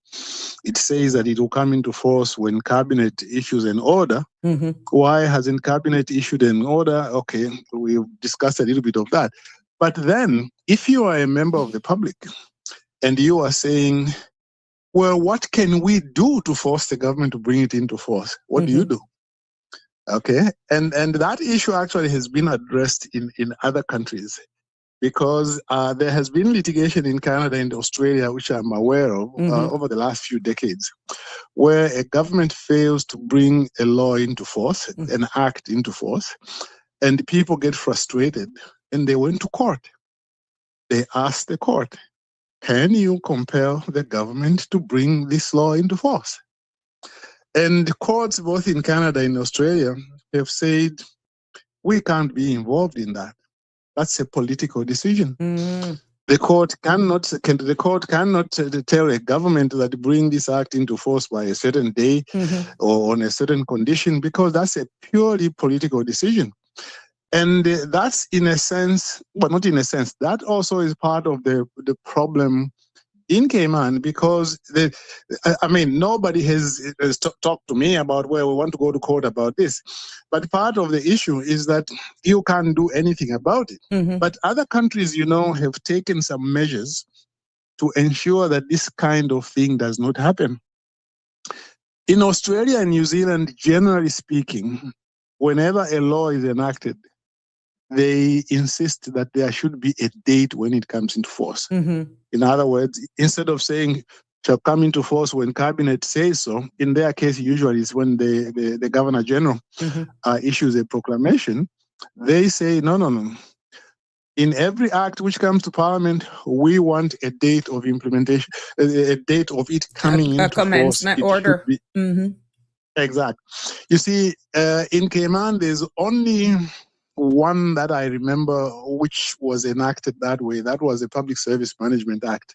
it says that it will come into force when Cabinet issues an order. Why hasn't Cabinet issued an order? Okay, we've discussed a little bit of that. But then, if you are a member of the public and you are saying, well, what can we do to force the government to bring it into force? What do you do? Okay, and that issue actually has been addressed in other countries. because there has been litigation in Canada and Australia, which I'm aware of, over the last few decades, where a government fails to bring a law into force, an act into force, and people get frustrated and they went to court. They asked the court, can you compel the government to bring this law into force? And courts both in Canada and Australia have said, we can't be involved in that. That's a political decision. The court cannot tell a government that bring this act into force by a certain day or on a certain condition, because that's a purely political decision. And that's in a sense, well, not in a sense, that also is part of the problem in Cayman, because nobody has talked to me about where we want to go to court about this. But part of the issue is that you can't do anything about it. But other countries, have taken some measures to ensure that this kind of thing does not happen. In Australia and New Zealand, generally speaking, whenever a law is enacted, they insist that there should be a date when it comes into force. In other words, instead of saying shall come into force when cabinet says so, in their case, usually it's when the governor general issues a proclamation. They say, no. In every act which comes to Parliament, we want a date of implementation, a date of it coming into force. A commencement order. Exactly. You see, in Cayman, there's only one that I remember which was enacted that way. That was the Public Service Management Act.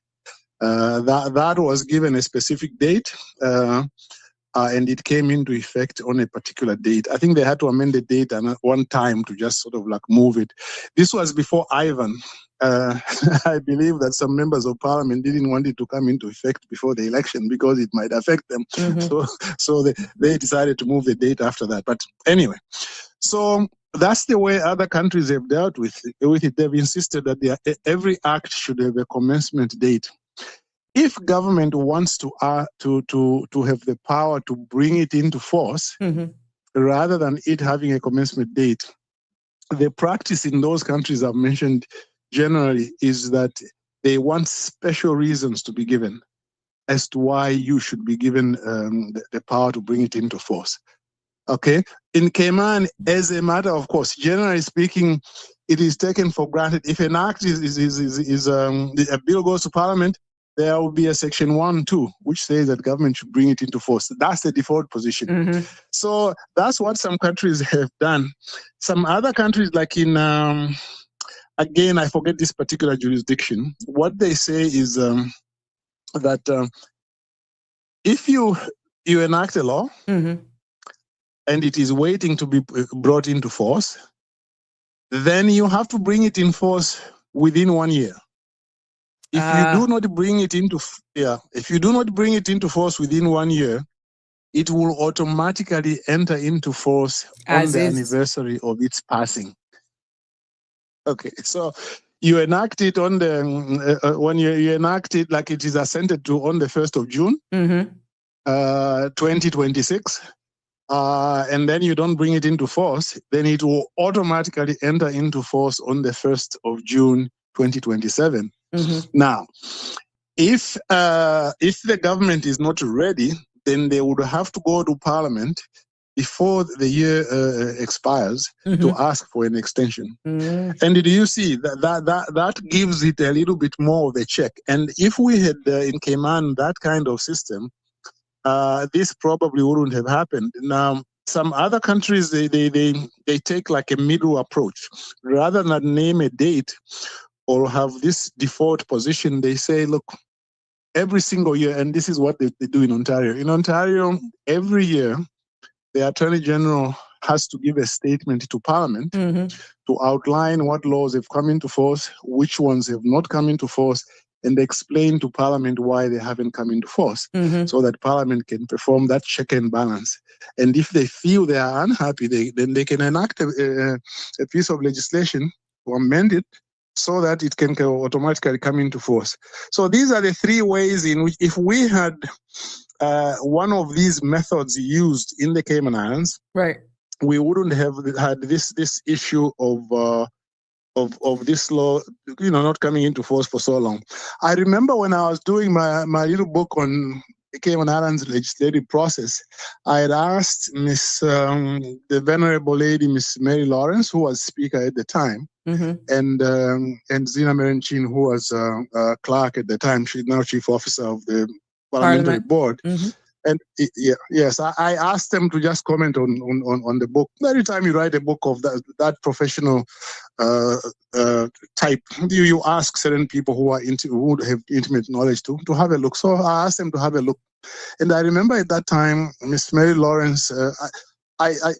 That was given a specific date, and it came into effect on a particular date. I think they had to amend the date one time to just sort of like move it. This was before Ivan. I believe that some members of parliament didn't want it to come into effect before the election because it might affect them. So they decided to move the date after that. But anyway, so that's the way other countries have dealt with it. They've insisted that every act should have a commencement date. If government wants to have the power to bring it into force, rather than it having a commencement date, the practice in those countries I've mentioned generally is that they want special reasons to be given as to why you should be given the power to bring it into force. Okay, in Cayman, as a matter of course, generally speaking, it is taken for granted. If an act a bill goes to Parliament, there will be a section 1(2), which says that government should bring it into force. That's the default position. So that's what some countries have done. Some other countries, like in again, I forget this particular jurisdiction. What they say is that if you enact a law and it is waiting to be brought into force, then you have to bring it in force within 1 year. If you do not bring it into force within 1 year, it will automatically enter into force on the anniversary of its passing. Okay, so you enact it on the when you enact it like it is assented to on the 1st of June, 2026. And then you don't bring it into force, then it will automatically enter into force on the 1st of June, 2027. Now, if the government is not ready, then they would have to go to Parliament before the year expires to ask for an extension. And do you see that gives it a little bit more of a check? And if we had in Cayman that kind of system, this probably wouldn't have happened. Now, some other countries, they take like a middle approach. Rather than name a date or have this default position, they say, look, every single year, and this is what they do in Ontario. In Ontario, every year, the Attorney General has to give a statement to Parliament to outline what laws have come into force, which ones have not come into force, and explain to Parliament why they haven't come into force, so that Parliament can perform that check and balance. And if they feel they are unhappy, then they can enact a piece of legislation to amend it so that it can automatically come into force. So these are the three ways in which, if we had one of these methods used in the Cayman Islands, right, we wouldn't have had this issue of of this law, not coming into force for so long. I remember when I was doing my little book on the Cayman Islands legislative process, I had asked the venerable lady, Miss Mary Lawrence, who was speaker at the time, and Zina Merenchin, who was clerk at the time. She's now chief officer of the parliamentary board. And yes, I asked them to just comment on the book. Every time you write a book of that professional type, you ask certain people who would have intimate knowledge to have a look. So I asked them to have a look, and I remember at that time, Miss Mary Lawrence.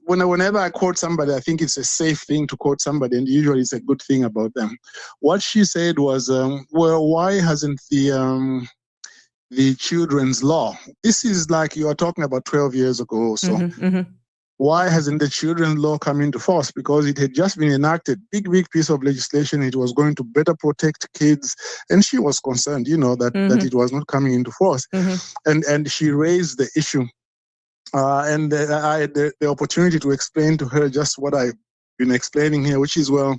Whenever I quote somebody, I think it's a safe thing to quote somebody, and usually it's a good thing about them. What she said was, "Well, why hasn't the children's law?" This is like you are talking about 12 years ago or so. Why hasn't the children's law come into force? Because it had just been enacted, big piece of legislation. It was going to better protect kids, and she was concerned, that it was not coming into force. And she raised the issue, and I had the opportunity to explain to her just what I've been explaining here, which is, well,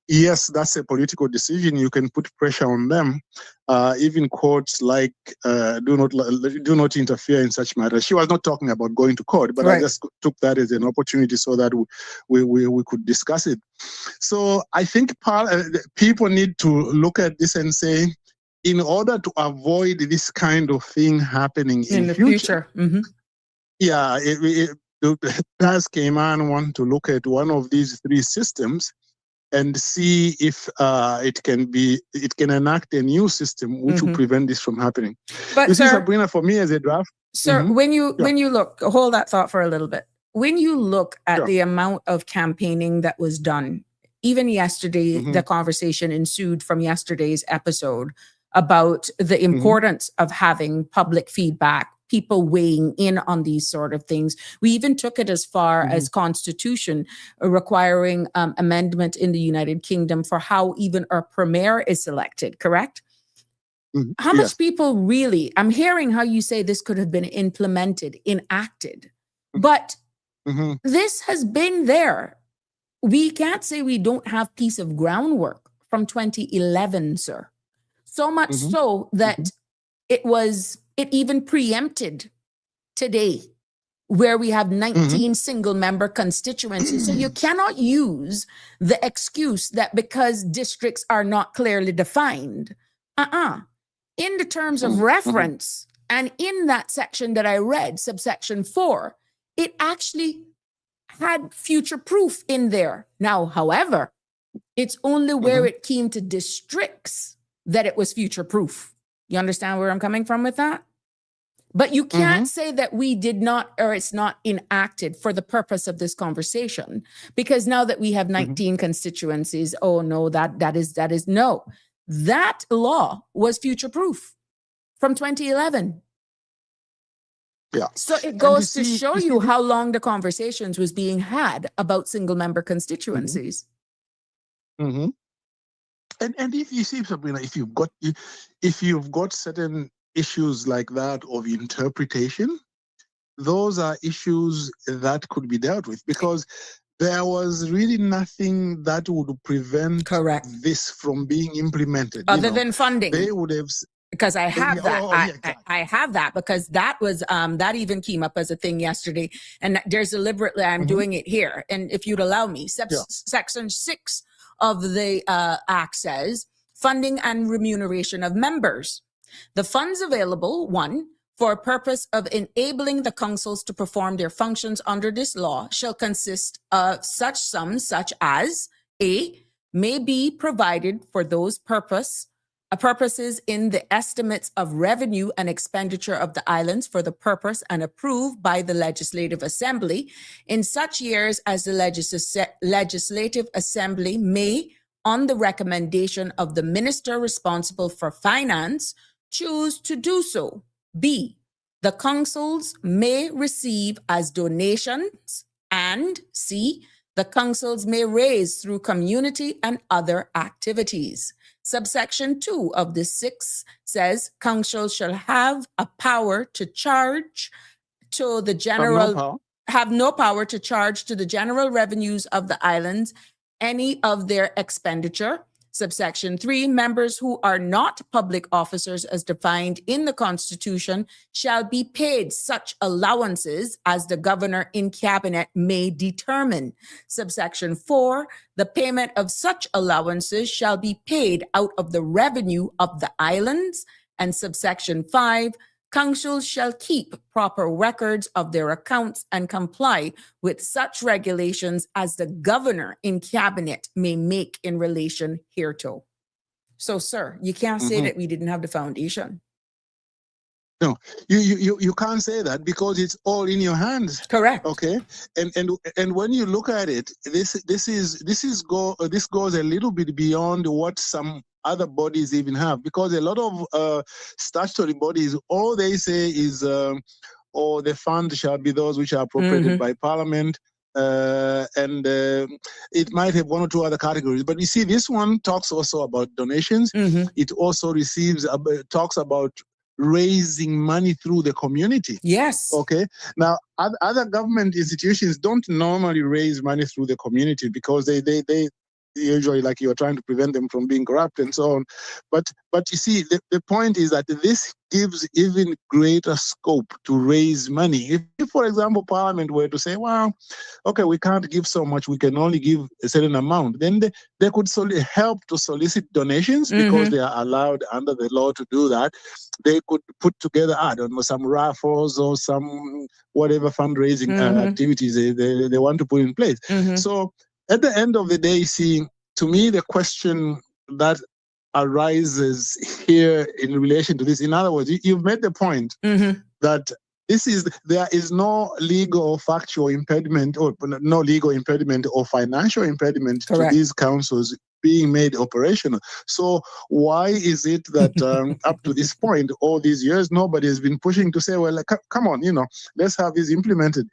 yes, that's a political decision. You can put pressure on them. Even courts like do not interfere in such matters. She was not talking about going to court, but I just took that as an opportunity so that we could discuss it. So I think people need to look at this and say, in order to avoid this kind of thing happening in the future. Yeah, does Cayman want to look at one of these three systems and see if it can enact a new system which will prevent this from happening? But this is, Sabrina, for me as a draft. Sir, when you look, hold that thought for a little bit. When you look at the amount of campaigning that was done, even yesterday, the conversation ensued from yesterday's episode about the importance of having public feedback, people weighing in on these sort of things. We even took it as far as Constitution requiring amendment in the United Kingdom for how even our premier is selected, correct? How much people really, I'm hearing how you say this could have been implemented, enacted, but this has been there. We can't say we don't have piece of groundwork from 2011, sir. So much so that it even preempted today, where we have 19 single member constituencies. So you cannot use the excuse that because districts are not clearly defined. In the terms of reference, and in that section that I read, subsection 4, it actually had future proof in there. Now, however, it's only where it came to districts that it was future proof. You understand where I'm coming from with that? But you can't say that we did not, or it's not enacted for the purpose of this conversation, because now that we have 19 constituencies, oh no, that is no. That law was future proof from 2011. Yeah. So it goes to show you how long the conversations was being had about single member constituencies. And if you see, Sabrina, if you've got certain issues like that of interpretation, those are issues that could be dealt with, because there was really nothing that would prevent this from being implemented. Other than funding. They would have... Because I have that. I have that, because that was that even came up as a thing yesterday. And there's deliberately, I'm doing it here. And if you'd allow me, section 6 of the Act says, funding and remuneration of members. The funds available, 1, for a purpose of enabling the councils to perform their functions under this law shall consist of such sums such as, A, may be provided for those purposes in the estimates of revenue and expenditure of the islands for the purpose and approved by the Legislative Assembly in such years as the Legislative Assembly may, on the recommendation of the minister responsible for finance, choose to do so. B, the councils may receive as donations, and C, the councils may raise through community and other activities. Subsection 2 of the 6 says councils shall have a power to charge to the general, have no power to charge to the general revenues of the islands any of their expenditure. Subsection 3, members who are not public officers as defined in the Constitution shall be paid such allowances as the governor in cabinet may determine. Subsection 4, the payment of such allowances shall be paid out of the revenue of the islands. And subsection 5, councils shall keep proper records of their accounts and comply with such regulations as the governor in cabinet may make in relation hereto. So, sir, you can't say that we didn't have the foundation. No, you can't say that because it's all in your hands. Correct. Okay, and when you look at it, this goes a little bit beyond what some other bodies even have, because a lot of statutory bodies, all they say is, "Oh, the fund shall be those which are appropriated by Parliament." It might have one or two other categories, but you see, this one talks also about donations. It also talks about raising money through the community. Yes. Okay. Now, other government institutions don't normally raise money through the community because they usually, like, you're trying to prevent them from being corrupt and so on. But you see, the point is that this gives even greater scope to raise money. If, for example, Parliament were to say, well, okay, we can't give so much, we can only give a certain amount, then they could help to solicit donations because they are allowed under the law to do that. They could put together, I don't know, some raffles or some whatever fundraising activities they want to put in place. So at the end of the day, see, to me, the question that arises here in relation to this, in other words, you've made the point that there is no legal or factual impediment, or no legal impediment or financial impediment to these councils being made operational. So why is it that up to this point, all these years, nobody has been pushing to say, well, come on, let's have this implemented?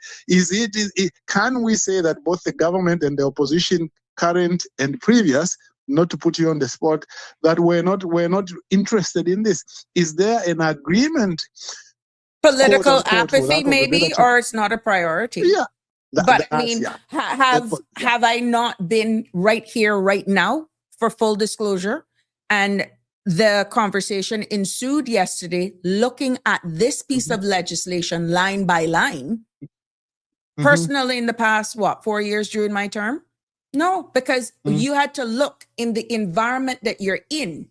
Can we say that both the government and the opposition, current and previous, not to put you on the spot, that we're not interested in this? Is there an agreement? Political quote, unquote, apathy, maybe, or it's not a priority. Yeah. But I mean, have I not been right here, right now, for full disclosure? And the conversation ensued yesterday, looking at this piece of legislation line by line. Personally, in the past, 4 years during my term? No, because you had to look in the environment that you're in.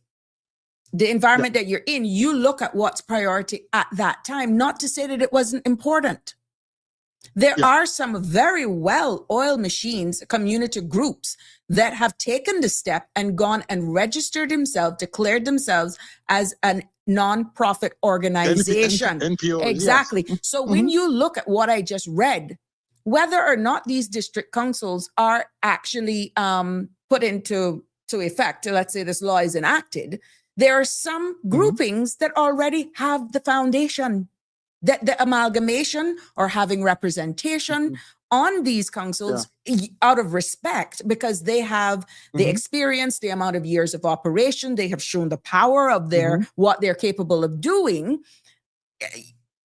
The environment that you're in, you look at what's priority at that time, not to say that it wasn't important. There are some very well-oiled machines, community groups that have taken the step and gone and registered themselves, declared themselves as a non-profit organization. NPO, exactly. Yes. So when you look at what I just read, whether or not these district councils are actually put into effect, let's say this law is enacted, there are some groupings that already have the foundation. That the amalgamation or having representation on these councils out of respect, because they have the experience, the amount of years of operation, they have shown the power of what they're capable of doing.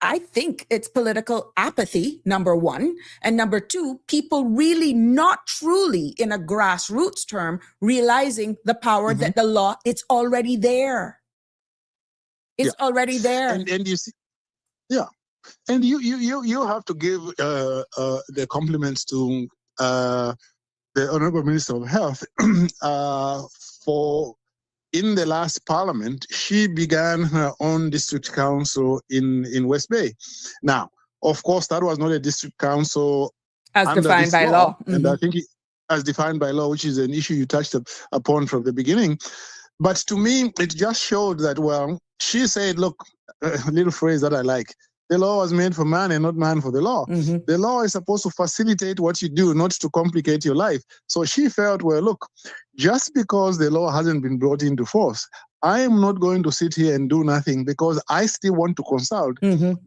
I think it's political apathy, number one. And number two, people really not truly in a grassroots term, realizing the power that the law, it's already there. It's already there. And you see, and you have to give the compliments to the Honorable Minister of Health for, in the last Parliament, she began her own district council in West Bay. Now, of course, that was not a district council as defined by law. And I think as defined by law, which is an issue you touched upon from the beginning. But to me, it just showed that, well, she said, look, a little phrase that I like, the law was made for man and not man for the law. The law is supposed to facilitate what you do, not to complicate your life. So she felt, well, look, just because the law hasn't been brought into force, I am not going to sit here and do nothing because I still want to consult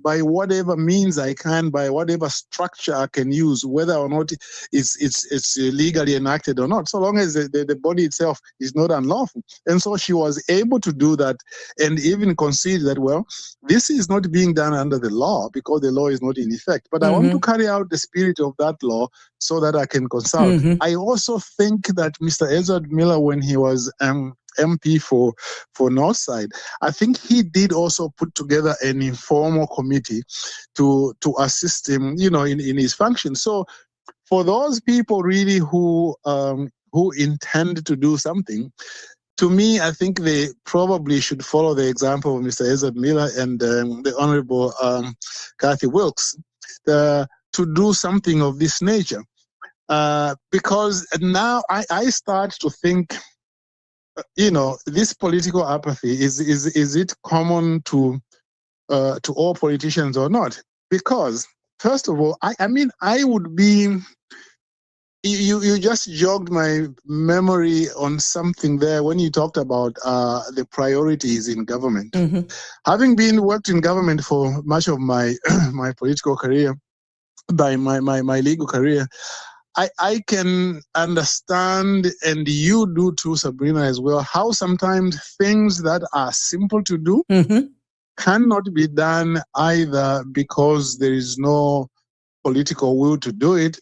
by whatever means I can, by whatever structure I can use, whether or not it's legally enacted or not, so long as the body itself is not unlawful. And so she was able to do that and even concede that, well, this is not being done under the law because the law is not in effect. But I want to carry out the spirit of that law so that I can consult. I also think that Mr. Edward Miller, when he was MP for Northside, I think he did also put together an informal committee to assist him, in his function. So for those people really who intend to do something, to me, I think they probably should follow the example of Mr. Edward Miller and the Honorable Kathy Wilkes to do something of this nature. Because now I start to think, this political apathy, is it common to all politicians or not? Because first of all, I would be. You just jogged my memory on something there when you talked about the priorities in government. Having worked in government for much of my my political career, by my legal career, I can understand, and you do too, Sabrina, as well, how sometimes things that are simple to do cannot be done either because there is no political will to do it,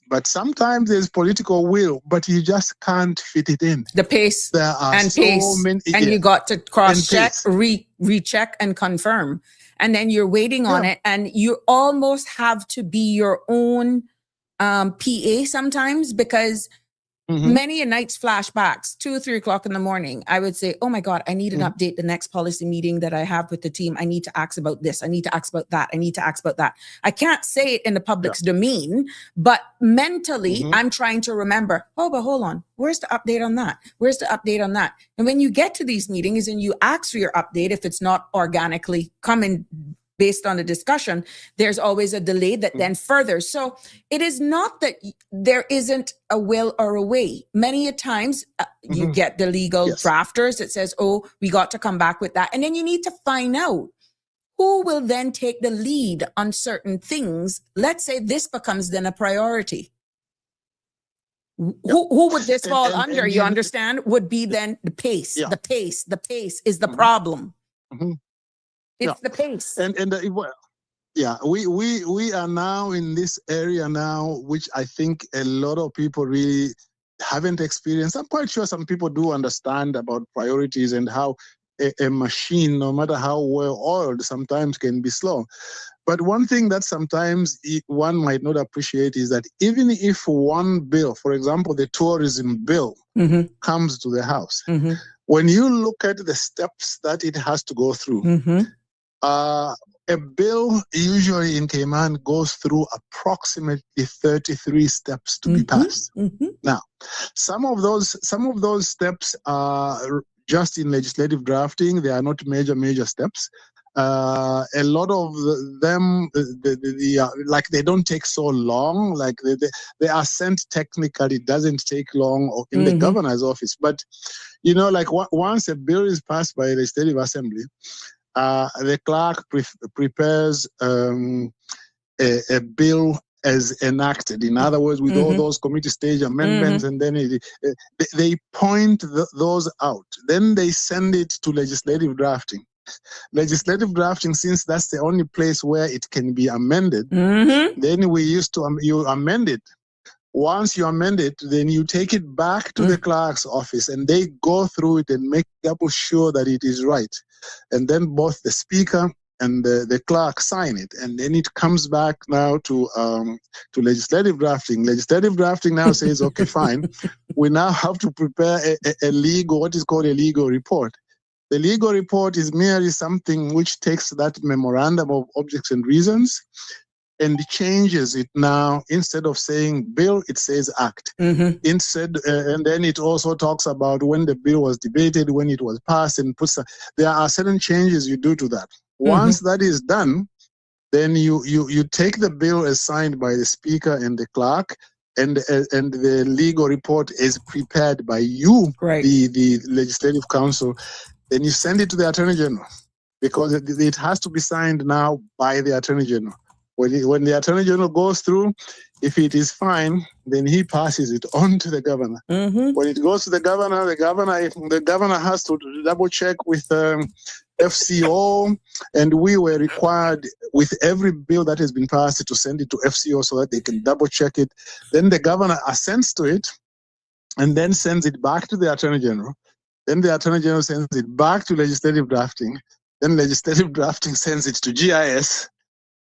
but sometimes there's political will, but you just can't fit it in. The pace there are and so pace, many, and you got to cross-check, pace. recheck, and confirm, and then you're waiting on it, and you almost have to be your own PA sometimes, because many a night's flashbacks, 2 or 3 o'clock in the morning, I would say, oh my God, I need an update. The next policy meeting that I have with the team, I need to ask about this. I need to ask about that. I need to ask about that. I can't say it in the public's domain, but mentally I'm trying to remember, but hold on. Where's the update on that? Where's the update on that? And when you get to these meetings and you ask for your update, if it's not organically coming based on the discussion, there's always a delay that then furthers. So it is not that there isn't a will or a way. Many a times you get the legal drafters that says, oh, we got to come back with that. And then you need to find out who will then take the lead on certain things. Let's say this becomes then a priority. Who would this fall under? You understand? Would be then the pace. The pace is the problem. It's the pace. We are now in this area now, which I think a lot of people really haven't experienced. I'm quite sure some people do understand about priorities and how a machine, no matter how well oiled, sometimes can be slow. But one thing that sometimes one might not appreciate is that even if one bill, for example, the tourism bill, comes to the House, when you look at the steps that it has to go through, a bill usually in Cayman goes through approximately 33 steps to be passed. Now, some of those steps are just in legislative drafting. They are not major steps. A lot of them, they don't take so long. Like they are sent technically. It doesn't take long in the governor's office. But once a bill is passed by the Legislative Assembly, the clerk prepares a bill as enacted. In other words, with all those committee stage amendments, and then they point those out. Then they send it to legislative drafting. Legislative drafting, since that's the only place where it can be amended, then we used to you amend it. Once you amend it, then you take it back to the clerk's office, and they go through it and make double sure that it is right. And then both the speaker and the clerk sign it, and then it comes back now to legislative drafting. Legislative drafting now says, okay, fine, we now have to prepare what is called a legal report. The legal report is merely something which takes that memorandum of objects and reasons and changes it now. Instead of saying bill, it says act. Instead, and then it also talks about when the bill was debated, when it was passed, and there are certain changes you do to that. Once that is done, then you take the bill as signed by the speaker and the clerk, and the legal report is prepared by you, the legislative council. then you send it to the Attorney General, because it has to be signed now by the Attorney General. When the Attorney General goes through, if it is fine, then he passes it on to the governor. When it goes to the governor, the governor has to double check with FCO, and we were required with every bill that has been passed to send it to FCO so that they can double check it. Then the governor assents to it and then sends it back to the Attorney General. Then the Attorney General sends it back to legislative drafting. Then legislative drafting sends it to GIS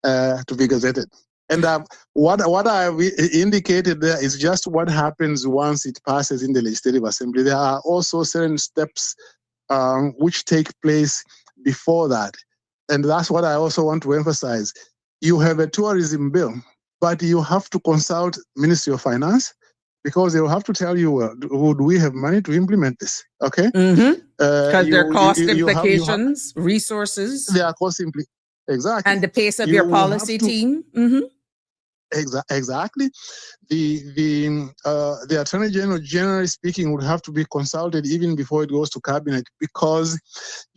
to be gazetted. And what I've indicated there is just what happens once it passes in the Legislative Assembly. There are also certain steps which take place before that. And that's what I also want to emphasize. You have a tourism bill, but you have to consult Ministry of Finance, because they will have to tell you, would we have money to implement this? Okay? Because there are cost implications, resources. There are cost implications. Exactly. And the pace of your policy team. Exactly. The Attorney General, generally speaking, would have to be consulted even before it goes to Cabinet, because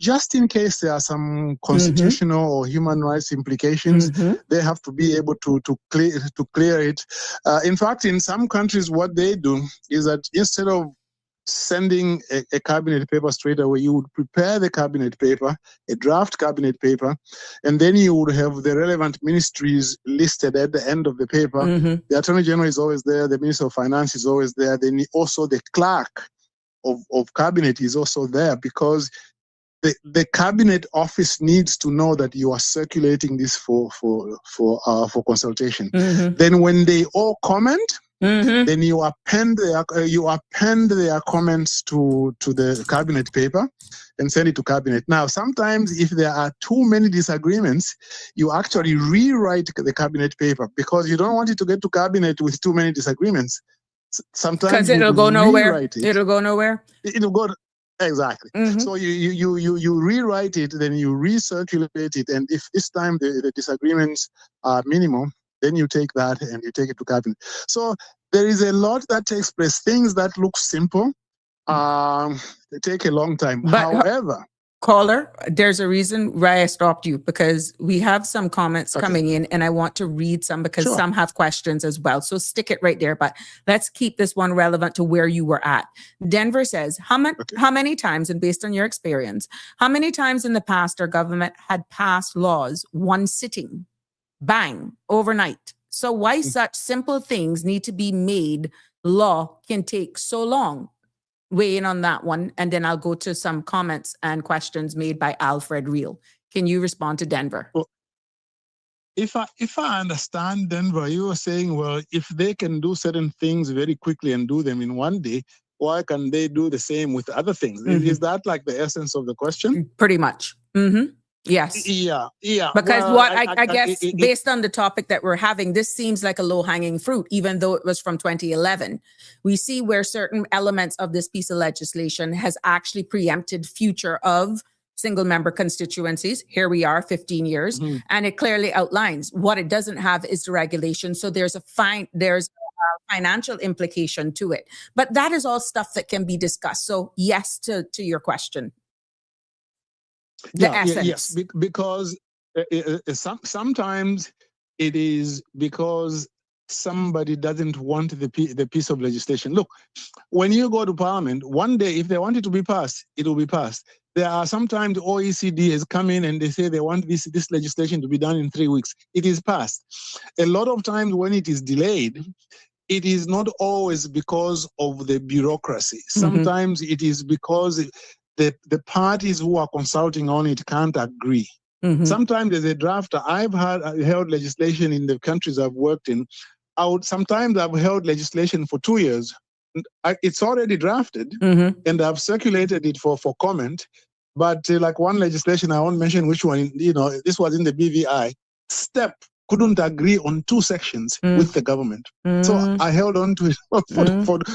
just in case there are some constitutional or human rights implications, they have to be able to clear it. In fact, in some countries, what they do is that instead of sending a cabinet paper straight away, you would prepare the cabinet paper, a draft cabinet paper, and then you would have the relevant ministries listed at the end of the paper. The Attorney General is always there, the Minister of Finance is always there, then also the clerk of cabinet is also there, because the cabinet office needs to know that you are circulating this for consultation. Then when they all comment, then you append their comments to the cabinet paper and send it to cabinet. Now, sometimes if there are too many disagreements, you actually rewrite the cabinet paper, because you don't want it to get to cabinet with too many disagreements. Sometimes because it'll go nowhere. It'll go nowhere. It'll go. Exactly. So you rewrite it, then you recirculate it, and if this time the disagreements are minimal, then you take that and you take it to cabinet. So there is a lot that takes place. Things that look simple, they take a long time. But however, caller, there's a reason why I stopped you, because we have some comments coming in, and I want to read some, because some have questions as well. So stick it right there, but let's keep this one relevant to where you were at. Denver says, how many times, and based on your experience, how many times in the past our government had passed laws one sitting? Bang, overnight. So why such simple things need to be made law can take so long? Weigh in on that one, and then I'll go to some comments and questions made by Alfred Reel. Can you respond to Denver? Well, if I understand Denver, you were saying, well, if they can do certain things very quickly and do them in one day, why can they do the same with other things? Is that like the essence of the question? Pretty much. Yes. Yeah. Because I guess based on the topic that we're having, this seems like a low-hanging fruit, even though it was from 2011. We see where certain elements of this piece of legislation has actually preempted future of single-member constituencies. Here we are, 15 years, and it clearly outlines what it doesn't have is the regulation. So there's a financial implication to it. But that is all stuff that can be discussed. So yes to your question. Yes, because sometimes it is because somebody doesn't want the piece of legislation. Look, when you go to Parliament, one day, if they want it to be passed, it will be passed. There are sometimes the OECD has come in and they say they want this legislation to be done in 3 weeks. It is passed. A lot of times when it is delayed, it is not always because of the bureaucracy. Sometimes it is because the parties who are consulting on it can't agree. Sometimes there's a drafter. I've held legislation in the countries I've worked in. Sometimes I've held legislation for 2 years. It's already drafted, and I've circulated it for comment. But like one legislation, I won't mention which one, this was in the BVI, STEP couldn't agree on 2 sections with the government. So I held on to it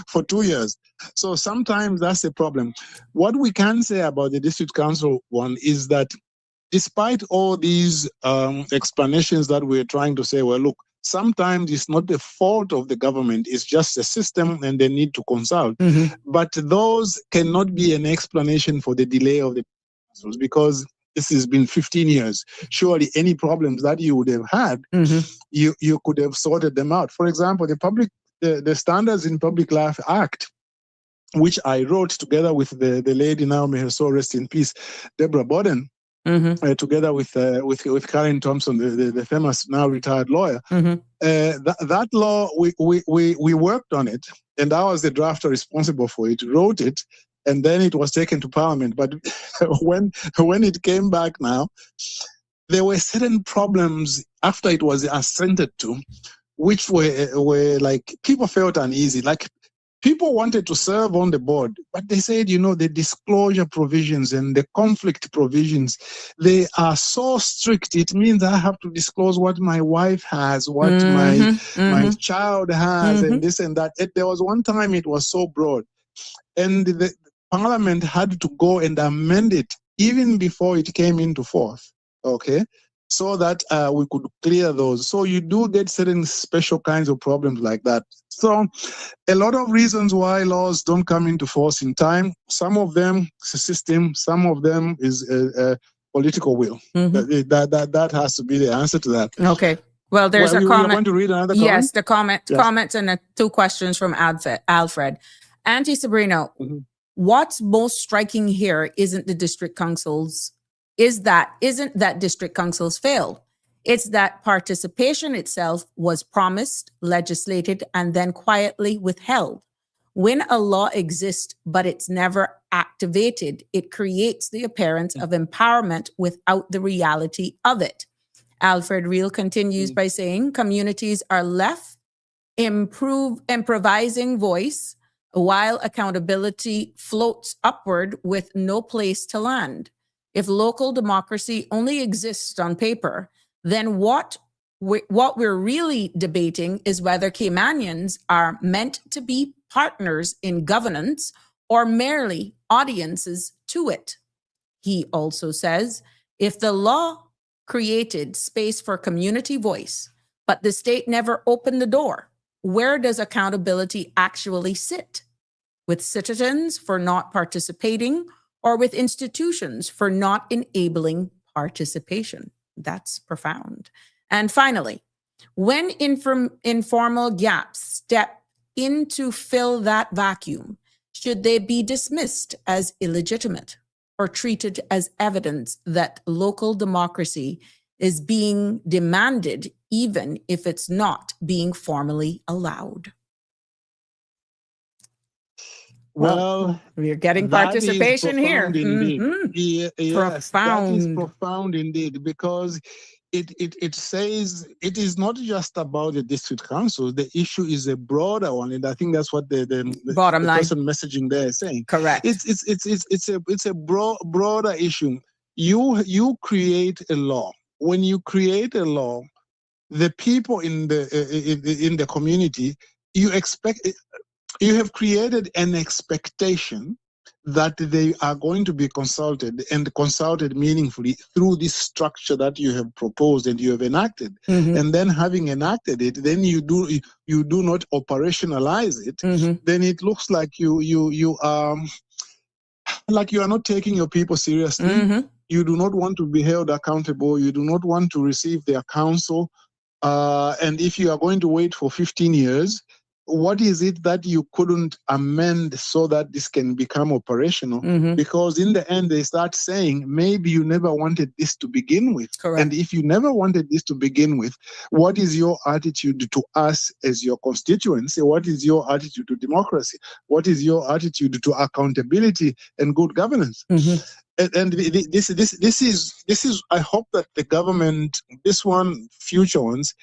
for 2 years. So sometimes that's the problem. What we can say about the district council one is that despite all these explanations that we're trying to say, well, look, sometimes it's not the fault of the government, it's just a system and they need to consult. But those cannot be an explanation for the delay of the councils, because this has been 15 years. Surely any problems that you would have had, you could have sorted them out. For example, the Standards in Public Life Act, which I wrote together with the lady, now may her soul rest in peace, Deborah Borden, together with Karen Thompson, the famous now retired lawyer. That law, we worked on it, and I was the drafter responsible for it, wrote it, and then it was taken to Parliament. But when it came back now, there were certain problems after it was assented to, which were like, people felt uneasy. Like, people wanted to serve on the board, but they said, the disclosure provisions and the conflict provisions, they are so strict. It means I have to disclose what my wife has, what my child has, and this and that. There was one time it was so broad, and the Parliament had to go and amend it even before it came into force, okay? So that we could clear those. So you do get certain special kinds of problems like that. So a lot of reasons why laws don't come into force in time. Some of them is a system. Some of them is a political will. That has to be the answer to that. Okay. Well, there's a You're comment. going to read another comment? Yes, the comment, Yes. comments and two questions from Alfred. Auntie Sabrina, what's most striking here isn't district councils failed. It's that participation itself was promised, legislated, and then quietly withheld. When a law exists, but it's never activated, it creates the appearance of empowerment without the reality of it. Alfred Reel continues by saying, communities are left improvising voice while accountability floats upward with no place to land. If local democracy only exists on paper, then what we're really debating is whether Caymanians are meant to be partners in governance or merely audiences to it. He also says, if the law created space for community voice, but the state never opened the door, where does accountability actually sit? With citizens for not participating, or with institutions for not enabling participation? That's profound. And finally, when informal gaps step in to fill that vacuum, should they be dismissed as illegitimate or treated as evidence that local democracy is being demanded, even if it's not being formally allowed? Well, we're getting participation here. Yes, Profound. that is profound indeed, because it says it is not just about the district council. The issue is a broader one, and I think that's what the Bottom line person messaging there is saying. Correct. It's a broader issue. You create a law. When you create a law, the people in the community, you have created an expectation that they are going to be consulted, and consulted meaningfully through this structure that you have proposed and you have enacted. And then, having enacted it, then you do not operationalize it. Then it looks like you are not taking your people seriously. You do not want to be held accountable. You do not want to receive their counsel. And if you are going to wait for 15 years, what is it that you couldn't amend so that this can become operational? Because in the end, they start saying, maybe you never wanted this to begin with. Correct. And if you never wanted this to begin with, what is your attitude to us as your constituents? What is your attitude to democracy? What is your attitude to accountability and good governance? And this is, I hope that the government, this one, future ones,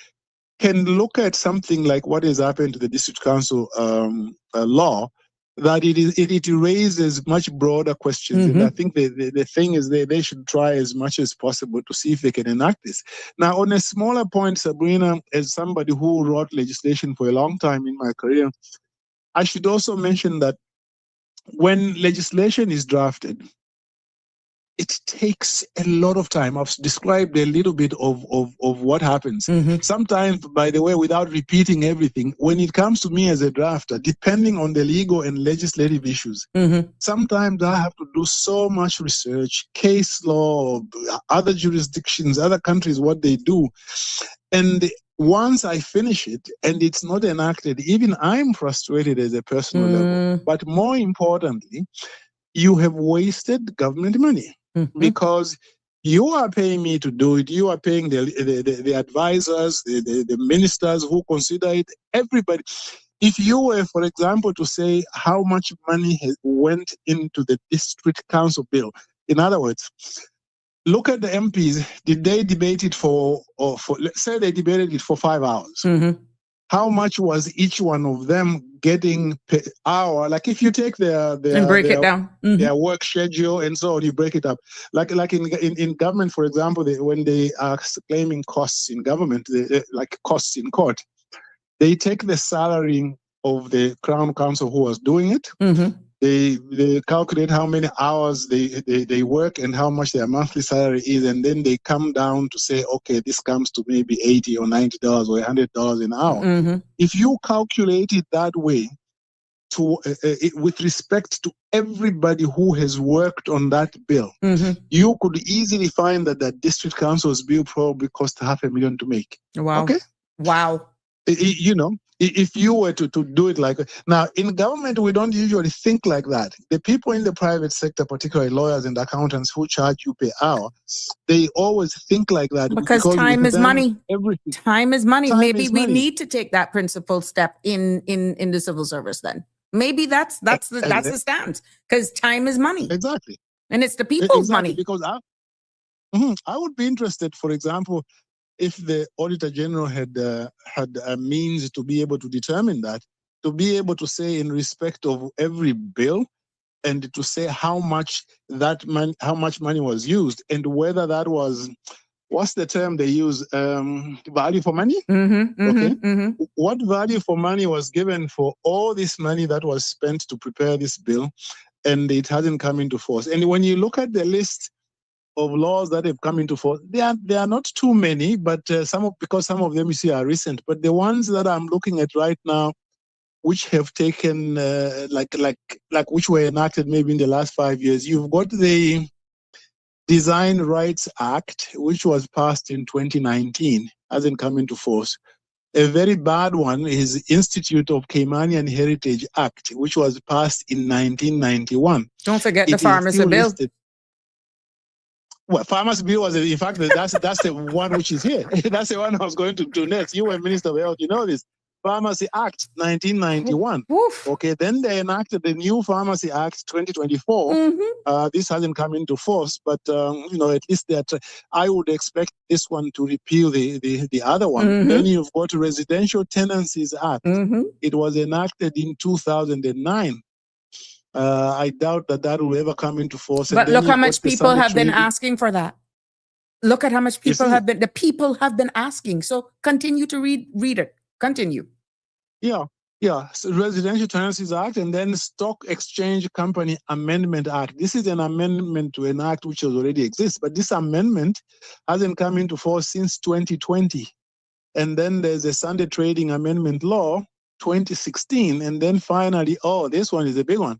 can look at something like what has happened to the district council law, that it raises much broader questions. And I think the thing is they should try as much as possible to see if they can enact this. Now, on a smaller point, Sabrina, as somebody who wrote legislation for a long time in my career, I should also mention that when legislation is drafted, it takes a lot of time. I've described a little bit of what happens. Mhm. Sometimes, by the way, without repeating everything, when it comes to me as a drafter, depending on the legal and legislative issues, Mhm. sometimes I have to do so much research, case law, other jurisdictions, other countries, what they do. And once I finish it and it's not enacted, even I'm frustrated as a personal level. Mm. But more importantly, you have wasted government money Mhm. because you are paying me to do it. You are paying the advisors, the ministers who consider it, everybody. If you were, for example, to say how much money went into the district council bill, in other words, look at the MPs. Did they debate it let's say they debated it for 5 hours? Mhm. How much was each one of them getting per hour? Like if you take And break it down. Mhm. their work schedule and so on, you break it up. Like in government, for example, when they are claiming costs in government, like costs in court, they take the salary of the Crown Counsel who was doing it. Mhm. They calculate how many hours they work and how much their monthly salary is, and then they come down to say, okay, this comes to maybe $80 or $90 or $100 an hour. Mhm. If you calculate it that way, with respect to everybody who has worked on that bill, Mhm. you could easily find that the district council's bill probably cost $500,000 to make. Wow. Okay, Wow. you know, if you were to do it like now in government, we don't usually think like that. The people in the private sector, particularly lawyers and accountants who charge you per hour, they always think like that Because with time is them, money. everything. Time is money. Time Maybe is we money. need to take that principal step in the civil service then. Maybe that's the stance, because time is money Exactly. and it's the people's Exactly, money. because I would be interested, for example, if the Auditor General had a means to be able to determine that, to be able to say in respect of every bill, and to say how much money was used, and whether that was, what's the term they use, value for money. Mm-hmm, Okay, mm-hmm. what value for money was given for all this money that was spent to prepare this bill, and it hasn't come into force. And when you look at the list of laws that have come into force, there are not too many, but because some of them you see are recent. But the ones that I'm looking at right now, which have taken like which were enacted maybe in the last 5 years, you've got the Design Rights Act, which was passed in 2019, hasn't come into force. A very bad one is Institute of Caymanian Heritage Act, which was passed in 1991. Don't forget the It is pharmacy still bill. listed. Well, Farmers Bill was, in fact, that's the one which is here. That's the one I was going to do next. You were Minister of Health, you know this. Pharmacy Act, 1991. Woof. Okay, then they enacted the new Pharmacy Act, 2024. Mhm. This hasn't come into force, but at least I would expect this one to repeal the other one. Mhm. Then you've got Residential Tenancies Act. Mhm. It was enacted in 2009. I doubt that will ever come into force. But And then look how you've got much the people have been sanitary- asking for that. Look at how much You people see? the people have been asking. So continue to read it. Continue. Yeah. So Residential Tenancies Act, and then Stock Exchange Company Amendment Act. This is an amendment to an act which already exists, but this amendment hasn't come into force since 2020. And then there's a Sunday Trading Amendment Law, 2016. And then finally, this one is a big one.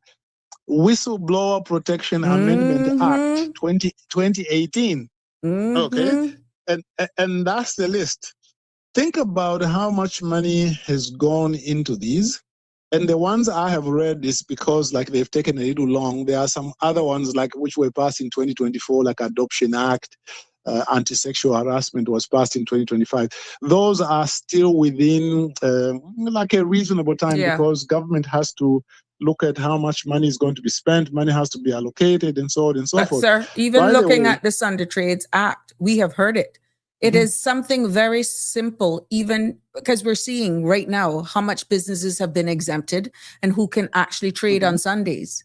Whistleblower Protection Amendment Act, 2018. Okay. Mhm. And that's the list. Think about how much money has gone into these. And the ones I have read is because they've taken a little long. There are some other ones which were passed in 2024, like Adoption Act, anti-sexual harassment was passed in 2025. Those are still within a reasonable time, Yeah. because government has to look at how much money is going to be spent, money has to be allocated, and so on and so But forth. sir, even By the looking way- at the Sunday Trades Act, we have heard it. It Mhm. is something very simple, even because we're seeing right now how much businesses have been exempted and who can actually trade on Sundays.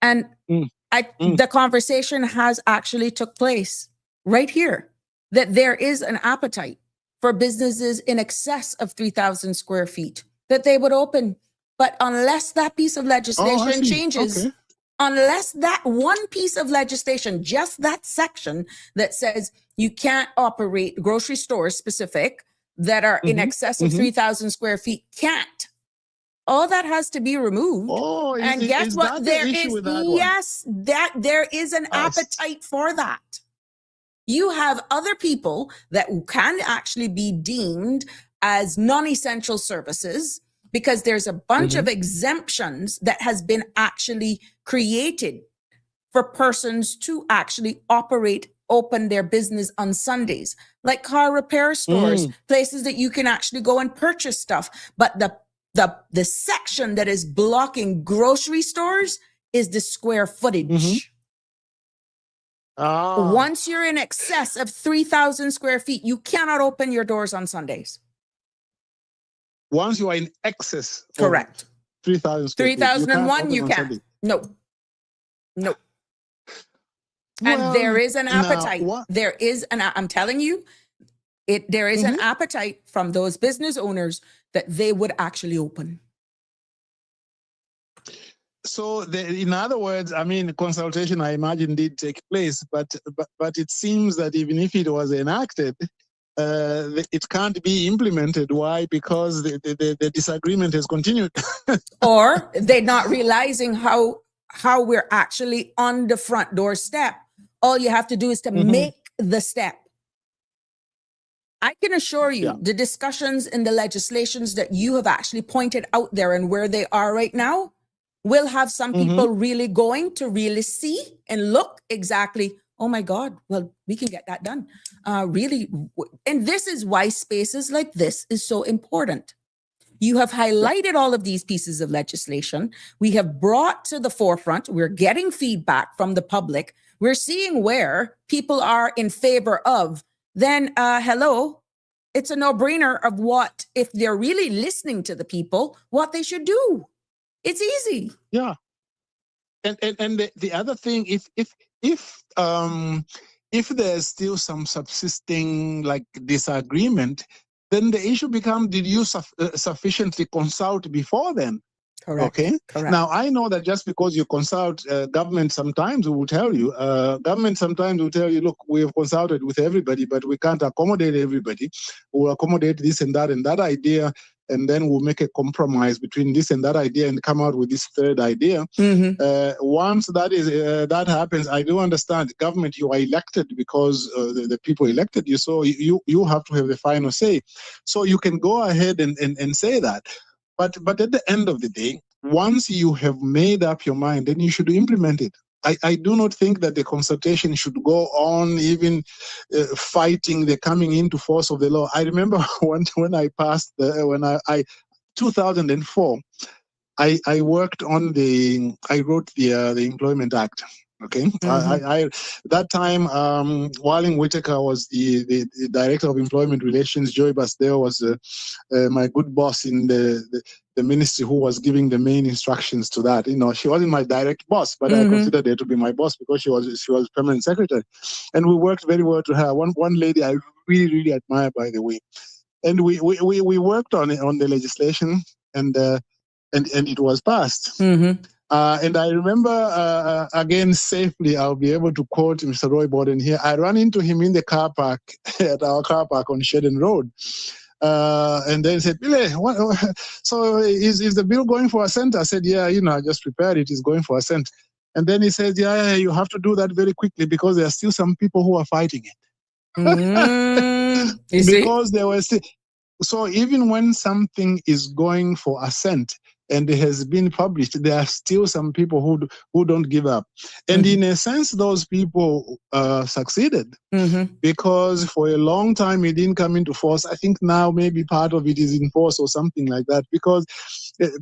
And the conversation has actually took place right here, that there is an appetite for businesses in excess of 3,000 square feet that they would open. But unless that piece of legislation see. changes, Okay. unless that one piece of legislation, just that section that says you can't operate grocery stores specific that are in excess of 3,000 square feet, can't. All that has to be removed. Oh, And guess is what? that There the issue is, with that one? yes, that there is an appetite for that. You have other people that can actually be deemed as non-essential services because there's a bunch of exemptions that has been actually created for persons to actually open their business on Sundays, like car repair stores, places that you can actually go and purchase stuff. But the section that is blocking grocery stores is the square footage. Once you're in excess of 3,000 square feet, you cannot open your doors on Sundays. Once you are in excess of Correct. 3,000 square feet, 3,001, you can't. No. And Well, there is an now, appetite. There is I'm telling you, there is an appetite from those business owners that they would actually open. So, in other words, I mean, consultation, I imagine, did take place, but it seems that even if it was enacted, it can't be implemented. Why? Because the disagreement has continued. Or they're not realizing how we're actually on the front doorstep. All you have to do is to make the step. I can assure you the discussions and the legislations that you have actually pointed out there and where they are right now will have some people really going to really see and look exactly, oh my God, well, we can get that done. Really. And this is why spaces like this is so important. You have highlighted all of these pieces of legislation. We have brought to the forefront. We're getting feedback from the public. We're seeing where people are in favor of. Then, hello, it's a no-brainer of what, if they're really listening to the people, what they should do. It's easy. Yeah. And the other thing, if there's still some subsisting like disagreement, then the issue becomes: did you sufficiently consult before then? Correct. Okay. Correct. Now I know that just because you consult, government sometimes will tell you. Look, we have consulted with everybody, but we can't accommodate everybody. We'll accommodate this and that idea, and then we'll make a compromise between this and that idea and come out with this third idea. Once that happens, I do understand government, you are elected because the people elected you, so you have to have the final say. So you can go ahead and say that. But at the end of the day, once you have made up your mind, then you should implement it. I do not think that the consultation should go on even fighting the coming into force of the law. I remember when I passed 2004, I worked on I wrote the Employment Act. Okay. That time, Walling Whitaker was the director of employment relations. Joy Basdale was my good boss in the ministry, who was giving the main instructions to that. You know, she wasn't my direct boss, but I considered her to be my boss because she was permanent secretary, and we worked very well to her. One lady I really, really admire, by the way, and we worked on the legislation, and it was passed. And I remember, again, safely, I'll be able to quote Mr. Roy Borden here. I ran into him in the car park, at our car park on Shedden Road. And then he said, Billy, so is the bill going for assent? I said, yeah, I just prepared it. It's going for assent. And then he said, yeah, you have to do that very quickly because there are still some people who are fighting it. Because there were still... So even when something is going for assent and it has been published, there are still some people who don't give up. And in a sense, those people succeeded because for a long time it didn't come into force. I think now maybe part of it is in force or something like that, because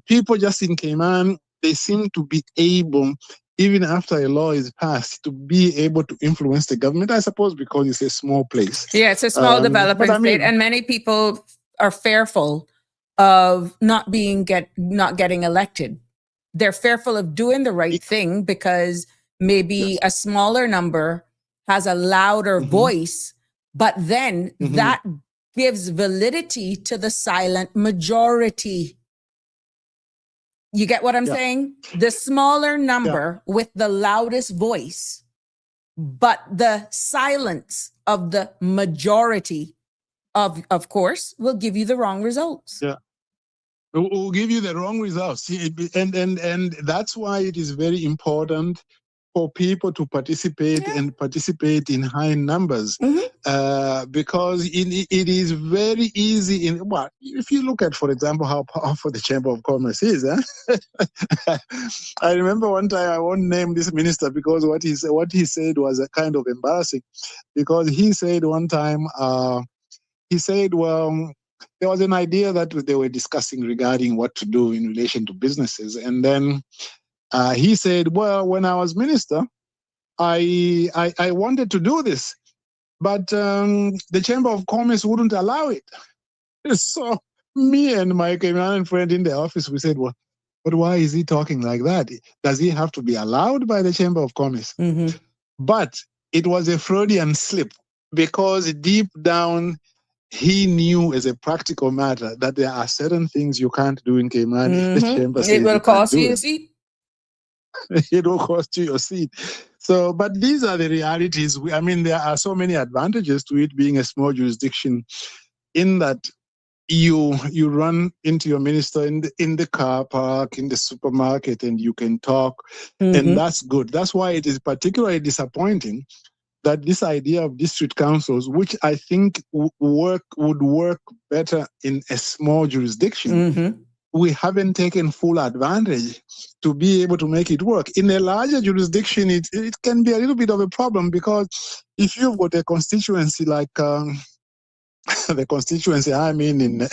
people just in Cayman, they seem to be able, even after a law is passed, to be able to influence the government, I suppose, because it's a small place. Yeah, it's a small developing state, and many people are fearful of not getting elected. They're fearful of doing the right thing because maybe a smaller number has a louder voice, but then that gives validity to the silent majority. You get what I'm Yeah. saying? The smaller number with the loudest voice, but the silence of the majority of course, will give you the wrong results. Yeah. Will give you the wrong results. And that's why it is very important for people to participate and participate in high numbers, because it is very easy. If you look at, for example, how powerful the Chamber of Commerce is, I remember one time, I won't name this minister because what he said was a kind of embarrassing, because he said one time, he said, well, there was an idea that they were discussing regarding what to do in relation to businesses. And then he said, well, when I was minister, I wanted to do this, but the Chamber of Commerce wouldn't allow it. So me and my Cayman friend in the office, we said, well, but why is he talking like that? Does he have to be allowed by the Chamber of Commerce? Mm-hmm. But it was a Freudian slip, because deep down, he knew as a practical matter that there are certain things you can't do in Cayman if the chamber says It will you can't cost do you a it. seat. It will cost you your seat. So, but these are the realities. I mean, there are so many advantages to it being a small jurisdiction, in that you run into your minister in the car park, in the supermarket, and you can talk, and that's good. That's why it is particularly disappointing that this idea of district councils, which I think would work better in a small jurisdiction, we haven't taken full advantage to be able to make it work. In a larger jurisdiction, it can be a little bit of a problem, because if you've got a constituency like the constituency I'm in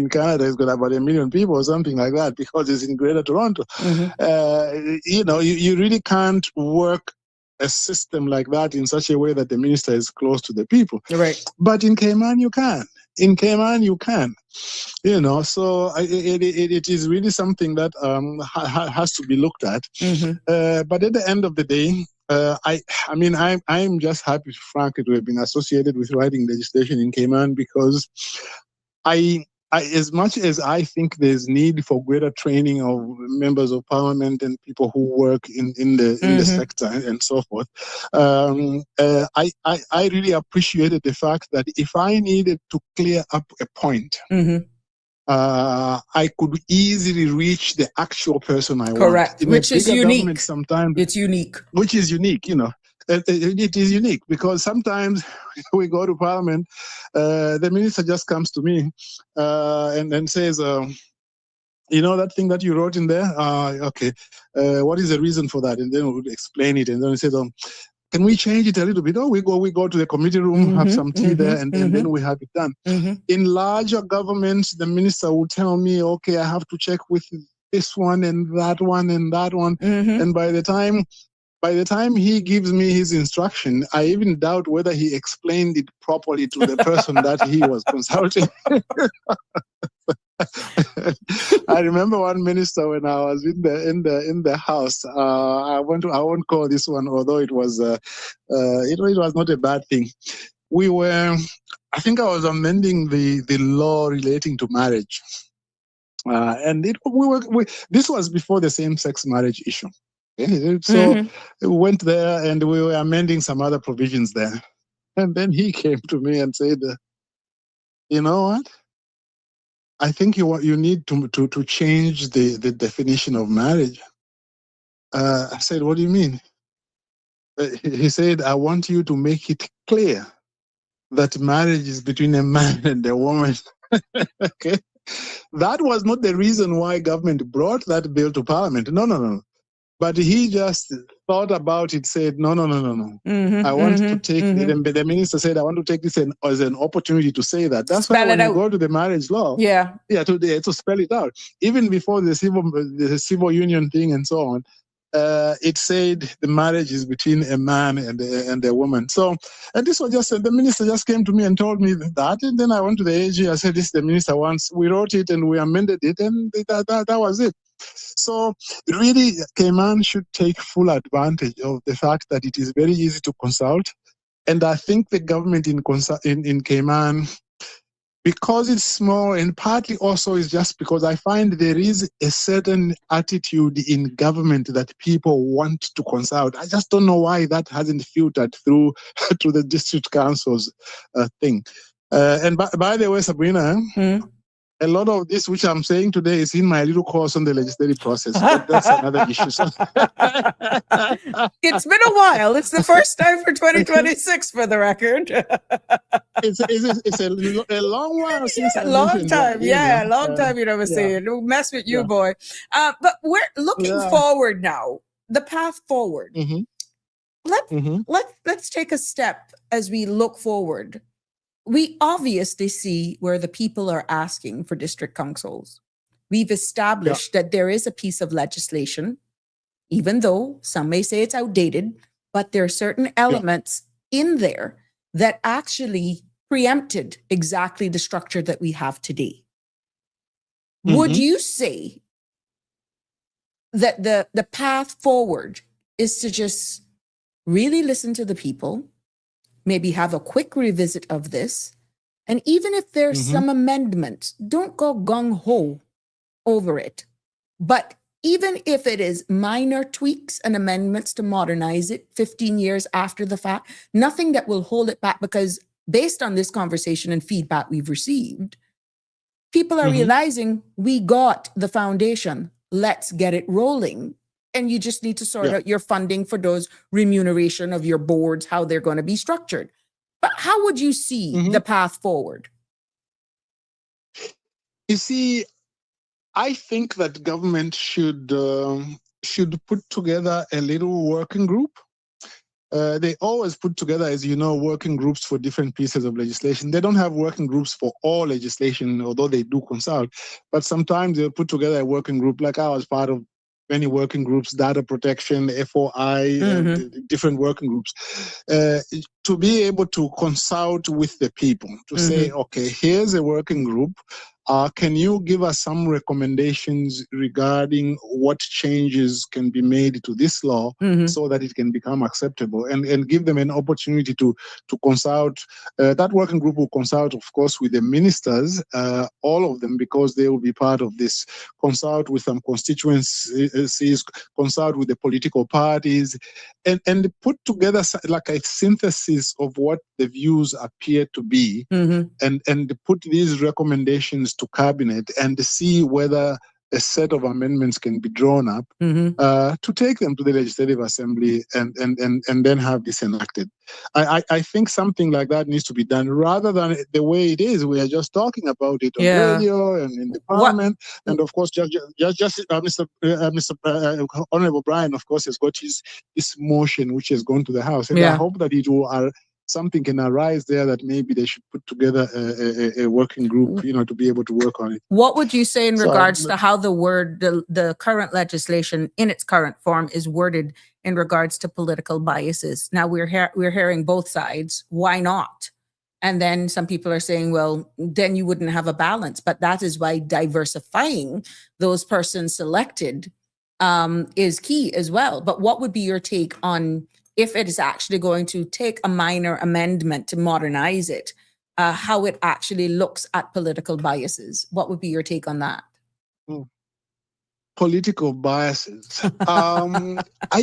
Canada, has got about 1 million people or something like that, because it's in Greater Toronto. You really can't work a system like that in such a way that the minister is close to the people. Right. But in Cayman, you can. In Cayman, you can. So it is really something that has to be looked at. But at the end of the day, I'm just happy, frankly, to have been associated with writing legislation in Cayman, because I as much as I think there's need for greater training of members of parliament and people who work in the sector and so forth, I really appreciated the fact that if I needed to clear up a point, I could easily reach the actual person I Correct. want. Which is unique. Sometimes it's unique. Which is unique, It is unique, because sometimes we go to Parliament, the minister just comes to me and then says, that thing that you wrote in there? Okay. What is the reason for that? And then we would explain it. And then we say, can we change it a little bit? Oh, we go to the committee room, have some tea there, and then we have it done. In larger governments, the minister will tell me, okay, I have to check with this one and that one and that one. And by the time he gives me his instruction, I even doubt whether he explained it properly to the person that he was consulting. I remember one minister when I was in the house. I won't call this one, although it was not a bad thing. I think I was amending the law relating to marriage, and this was before the same-sex marriage issue. Okay? So we went there and we were amending some other provisions there, and then he came to me and said, "You know what? I think you need to change the definition of marriage." I said, "What do you mean?" He said, "I want you to make it clear that marriage is between a man and a woman." Okay, that was not the reason why government brought that bill to Parliament. No. But he just thought about it, said, no. I want to take, the minister said, I want to take this as an opportunity to say that. That's why when you go to the marriage law, to spell it out, even before the civil union thing and so on, it said the marriage is between a man and a woman. So, and this was the minister just came to me and told me that, and then I went to the AG, I said, this the minister wants, we wrote it and we amended it, and that was it. So really, Cayman should take full advantage of the fact that it is very easy to consult. And I think the government in Cayman because it's small, and partly also is just because I find there is a certain attitude in government that people want to consult. I just don't know why that hasn't filtered through to the district councils thing. And by the way, Sabrina, a lot of this which I'm saying today is in my little course on the legislative process, but that's another issue. So It's been a while. It's the first time for 2026, for the record. it's a long while since I Long mentioned time. that. Long time you never say it. Don't mess with you, boy. But we're looking forward now. The path forward. Let's take a step as we look forward. We obviously see where the people are asking for district councils. We've established that there is a piece of legislation, even though some may say it's outdated, but there are certain elements in there that actually preempted exactly the structure that we have today. Would you say that the path forward is to just really listen to the people, maybe have a quick revisit of this, and even if there's some amendments, don't go gung-ho over it. But even if it is minor tweaks and amendments to modernize it 15 years after the fact, nothing that will hold it back, because based on this conversation and feedback we've received, people are realizing we got the foundation. Let's get it rolling. And you just need to sort out your funding for those remuneration of your boards, how they're going to be structured. But how would you see the path forward? You see, I think that government should put together a little working group. They always put together, as you know, working groups for different pieces of legislation. They don't have working groups for all legislation, although they do consult. But sometimes they'll put together a working group, like I was part of many working groups, data protection, FOI, different working groups, to be able to consult with the people, to say, okay, here's a working group. Can you give us some recommendations regarding what changes can be made to this law so that it can become acceptable, and give them an opportunity to consult. That working group will consult, of course, with the ministers, all of them, because they will be part of this, consult with some constituencies, consult with the political parties, and put together like a synthesis of what the views appear to be, and put these recommendations to cabinet and see whether a set of amendments can be drawn up to take them to the Legislative Assembly and then have this enacted. I think something like that needs to be done, rather than the way it is. We are just talking about it on radio and in the Parliament. And of course, just Mr. Honorable Brian, of course, has got his motion which has gone to the House. And I hope that it will something can arise there, that maybe they should put together a working group, to be able to work on it. What would you say in regards to how the current legislation in its current form is worded in regards to political biases? Now we're hearing both sides. Why not? And then some people are saying, well, then you wouldn't have a balance. But that is why diversifying those persons selected is key as well. But what would be your take on, if it is actually going to take a minor amendment to modernize it, how it actually looks at political biases? What would be your take on that? Political biases. I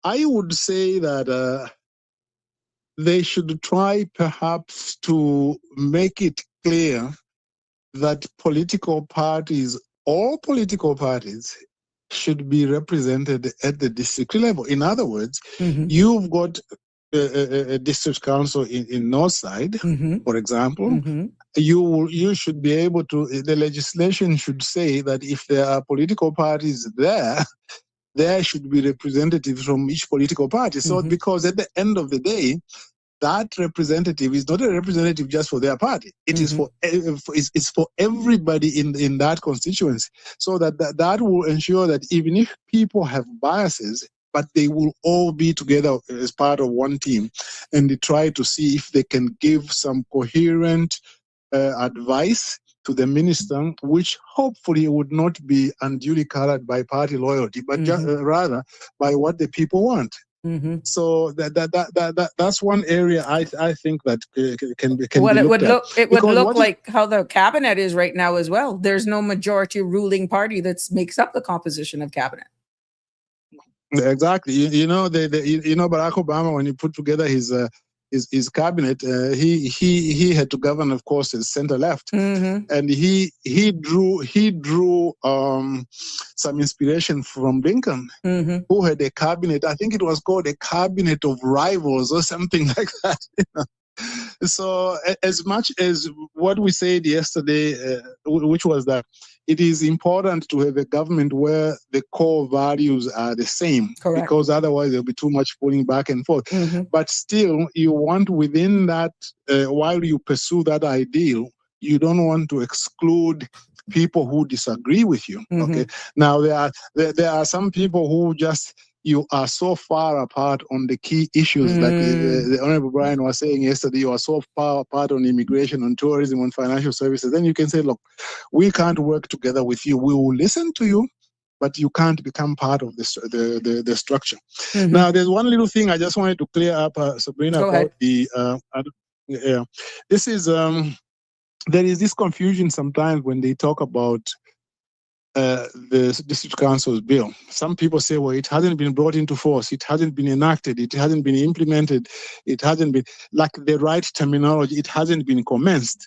would say that they should try perhaps to make it clear that all political parties should be represented at the district level. In other words, you've got a district council in Northside, for example. You should be able to, the legislation should say that if there are political parties there should be representatives from each political party. So because at the end of the day, that representative is not a representative just for their party. It is it's for everybody in that constituency. So that will ensure that even if people have biases, but they will all be together as part of one team, and they try to see if they can give some coherent advice to the minister, which hopefully would not be unduly colored by party loyalty, but rather by what the people want. So that's one area I think that can be Well, it looked would at. look it would Because look what like how the cabinet is right now as well. There's no majority ruling party that makes up the composition of cabinet. Exactly. You know, you know, Barack Obama, when he put together his cabinet, he had to govern, of course, as center left, and he drew some inspiration from Lincoln, who had a cabinet. I think it was called a cabinet of rivals or something like that. You know? So, as much as what we said yesterday, which was that it is important to have a government where the core values are the same, Correct. because otherwise there'll be too much pulling back and forth. But still, you want within that, while you pursue that ideal, you don't want to exclude people who disagree with you. Okay. Now there are some people who just, you are so far apart on the key issues, like the Honorable Brian was saying yesterday, you are so far apart on immigration, on tourism, on financial services. Then you can say, look, we can't work together with you. We will listen to you, but you can't become part of the structure. Now, there's one little thing I just wanted to clear up, Sabrina, Go about ahead. this is, there is this confusion sometimes when they talk about the district council's bill. Some people say, well, it hasn't been brought into force, it hasn't been enacted, it hasn't been implemented, it hasn't been, like the right terminology, it hasn't been commenced.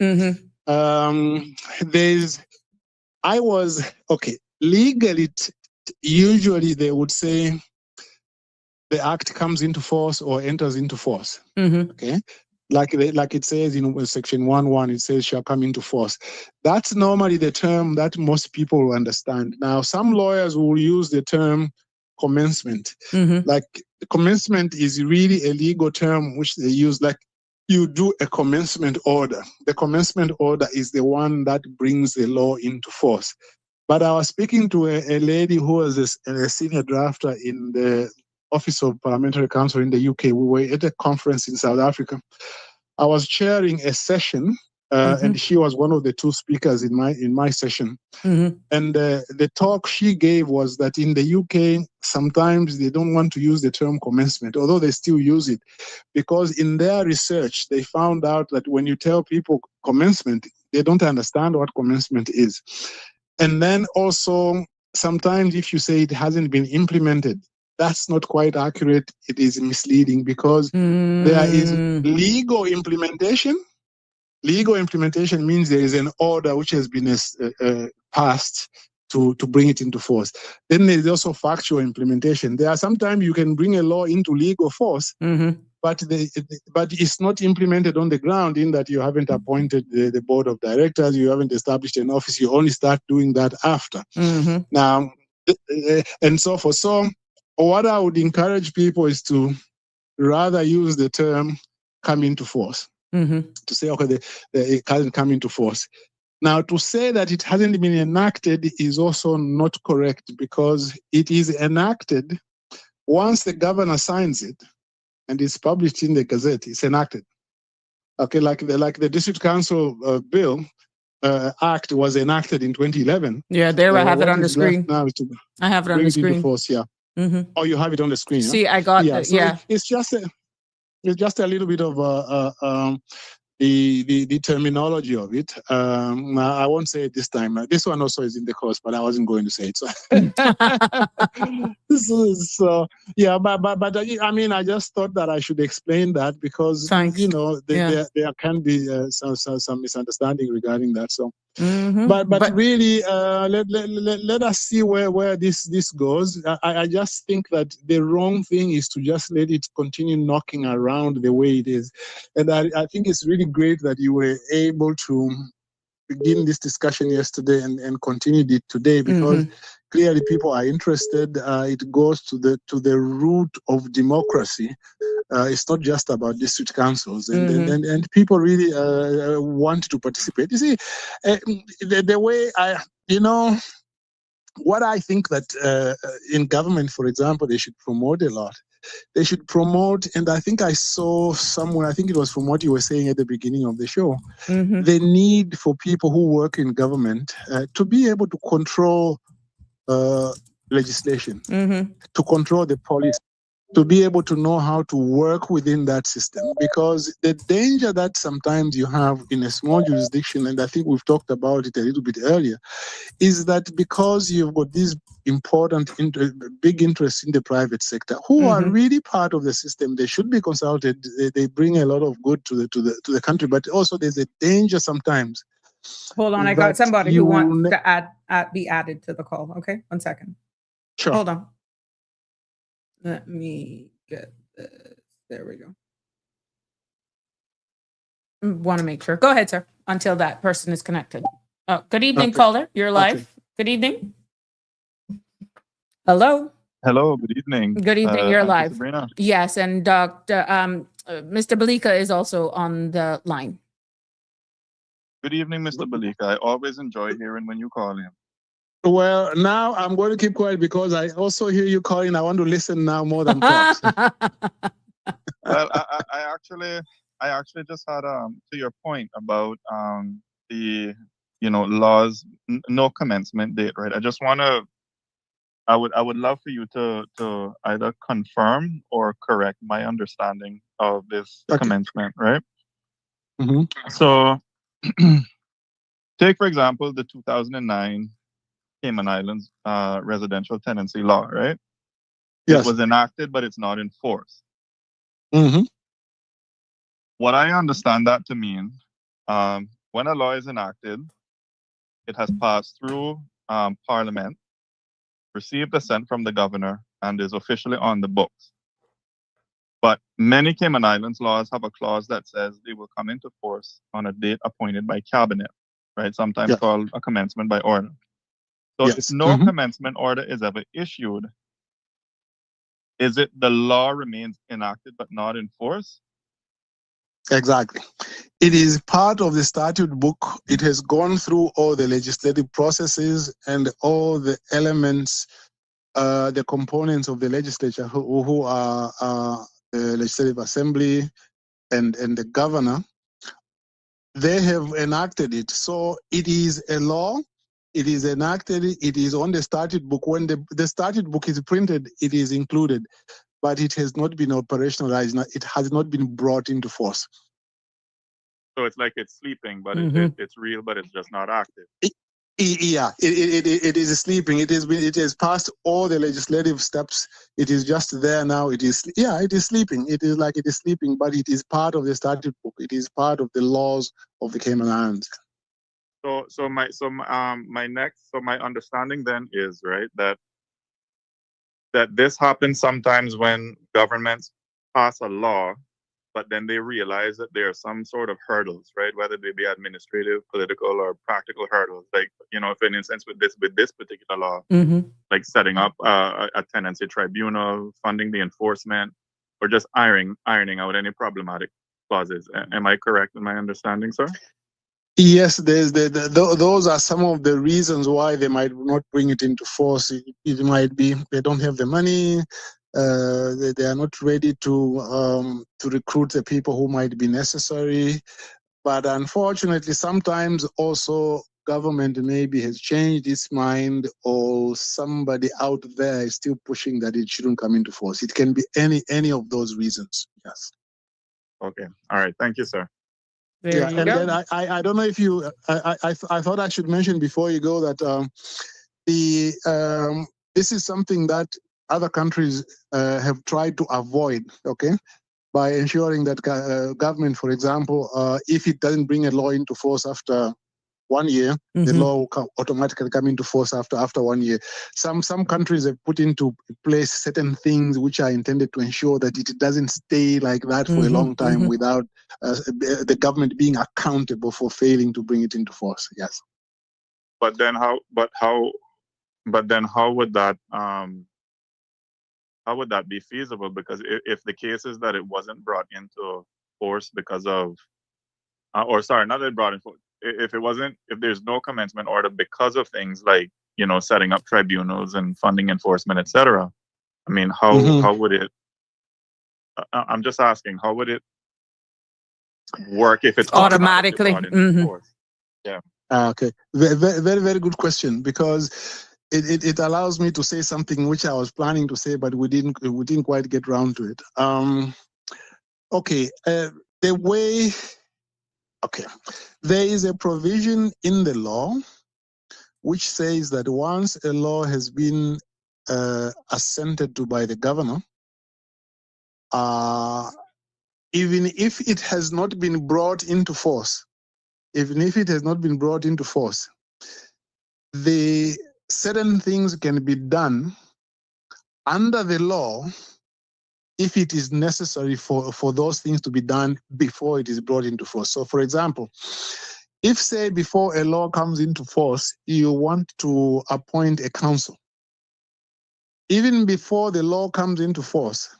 Legally, usually they would say the act comes into force or enters into force. Okay. Like it says in section 1.1, it says shall come into force. That's normally the term that most people will understand. Now, some lawyers will use the term commencement. Like, the commencement is really a legal term which they use, like you do a commencement order. The commencement order is the one that brings the law into force. But I was speaking to a lady who was a senior drafter in the Office of Parliamentary Counsel in the UK. We were at a conference in South Africa. I was chairing a session, and she was one of the two speakers in my session. And the talk she gave was that in the UK, sometimes they don't want to use the term commencement, although they still use it, because in their research, they found out that when you tell people commencement, they don't understand what commencement is. And then also, sometimes if you say it hasn't been implemented, that's not quite accurate. It is misleading, because there is legal implementation. Legal implementation means there is an order which has been passed to bring it into force. Then there's also factual implementation. There are sometimes you can bring a law into legal force, but it's not implemented on the ground, in that you haven't appointed the board of directors, you haven't established an office, you only start doing that after. Now, and so forth. So what I would encourage people is to rather use the term come into force, to say, okay, it hasn't come into force. Now, to say that it hasn't been enacted is also not correct, because it is enacted once the governor signs it and it's published in the Gazette. It's enacted. Okay, like the District Council bill Act was enacted in 2011. Yeah, there I have it on the screen. Now to I have it on bring the it into screen. force. Yeah. Oh, you have it on the screen. See, I got So it's just a little bit of the terminology of it. I won't say it this time. This one also is in the course, but I wasn't going to say it. So yeah, but I mean, I just thought that I should explain that, because you know there can be some misunderstanding regarding that. So. But really, let us see where this goes. I just think that the wrong thing is to just let it continue knocking around the way it is. And I think it's really great that you were able to begin this discussion yesterday and continued it today, because clearly people are interested. It goes to the root of democracy. It's not just about district councils, and people really want to participate. You see, the way what I think that in government, for example, they should promote a lot. They should promote, and I think I saw somewhere, I think it was from what you were saying at the beginning of the show, the need for people who work in government to be able to control legislation, to control the policy. to be able to know how to work within that system. Because the danger that sometimes you have in a small jurisdiction, and I think we've talked about it a little bit earlier, is that because you've got these important, big interests in the private sector who are really part of the system, they should be consulted. They bring a lot of good to the country, but also there's a danger sometimes. Hold on, I got somebody who wants to be added to the call. Okay, 1 second. Sure. Hold on. Let me get this. There we go. Want to make sure. Go ahead, sir, until that person is connected. Oh, good evening, caller. You're live. Okay. Good evening. Hello. Hello. Good evening. Good evening. You're live. Sabrina. Yes, and Dr. Mr. Balika is also on the line. Good evening, Mr. Balika. I always enjoy hearing when you call in. Well, now I'm going to keep quiet because I also hear you calling. I want to listen now more than talk. Well, I actually just had to your point about the laws, no commencement date, right? I just want to. I would love for you to either confirm or correct my understanding of this commencement, right? So, take for example the 2009 Cayman Islands residential tenancy law, right? Yes. It was enacted, but it's not enforced. What I understand that to mean, when a law is enacted, it has passed through Parliament, received assent from the governor, and is officially on the books. But many Cayman Islands laws have a clause that says they will come into force on a date appointed by cabinet, right? Sometimes called a commencement by order. So if no commencement order is ever issued, is it the law remains enacted but not enforced? Exactly. It is part of the statute book. It has gone through all the legislative processes and all the elements, the components of the legislature who are the Legislative Assembly and the governor. They have enacted it. So it is a law. It is enacted. It is on the statute book. When the statute book is printed, it is included, but it has not been operationalized. It has not been brought into force. So it's like it's sleeping, but it's real, but it's just not active. It is sleeping. It has passed all the legislative steps. It is just there now. It is sleeping. It is like it is sleeping, but it is part of the statute book. It is part of the laws of the Cayman Islands. So my understanding then is right that this happens sometimes when governments pass a law, but then they realize that there are some sort of hurdles, right? Whether they be administrative, political, or practical hurdles. Like, for instance, with this particular law, like setting up a tenancy tribunal, funding the enforcement, or just ironing out any problematic clauses. Am I correct in my understanding, sir? Yes, those are some of the reasons why they might not bring it into force. It might be they don't have the money. They are not ready to recruit the people who might be necessary. But unfortunately, sometimes also government maybe has changed its mind, or somebody out there is still pushing that it shouldn't come into force. It can be any of those reasons. Yes. Okay. All right. Thank you, sir. There you go. Then I don't know if you I thought I should mention before you go that this is something that other countries have tried to avoid, by ensuring that government, for example, if it doesn't bring a law into force after 1 year, the law will automatically come into force after 1 year. Some countries have put into place certain things which are intended to ensure that it doesn't stay like that for a long time without the government being accountable for failing to bring it into force. Yes. But then how would that be feasible? Because if the case is that it wasn't brought into force because of, not that it brought in force, if there's no commencement order because of things like, setting up tribunals and funding enforcement, etc. I mean, how would it, I'm just asking, how would it work if it's automatically brought into force? Yeah. Okay. Very, very good question, because it allows me to say something which I was planning to say, but we didn't quite get round to it. Okay, the way. Okay, there is a provision in the law which says that once a law has been assented to by the governor, even if it has not been brought into force, the certain things can be done under the law if it is necessary for those things to be done before it is brought into force. So, for example, if, say, before a law comes into force, you want to appoint a council, even before the law comes into force,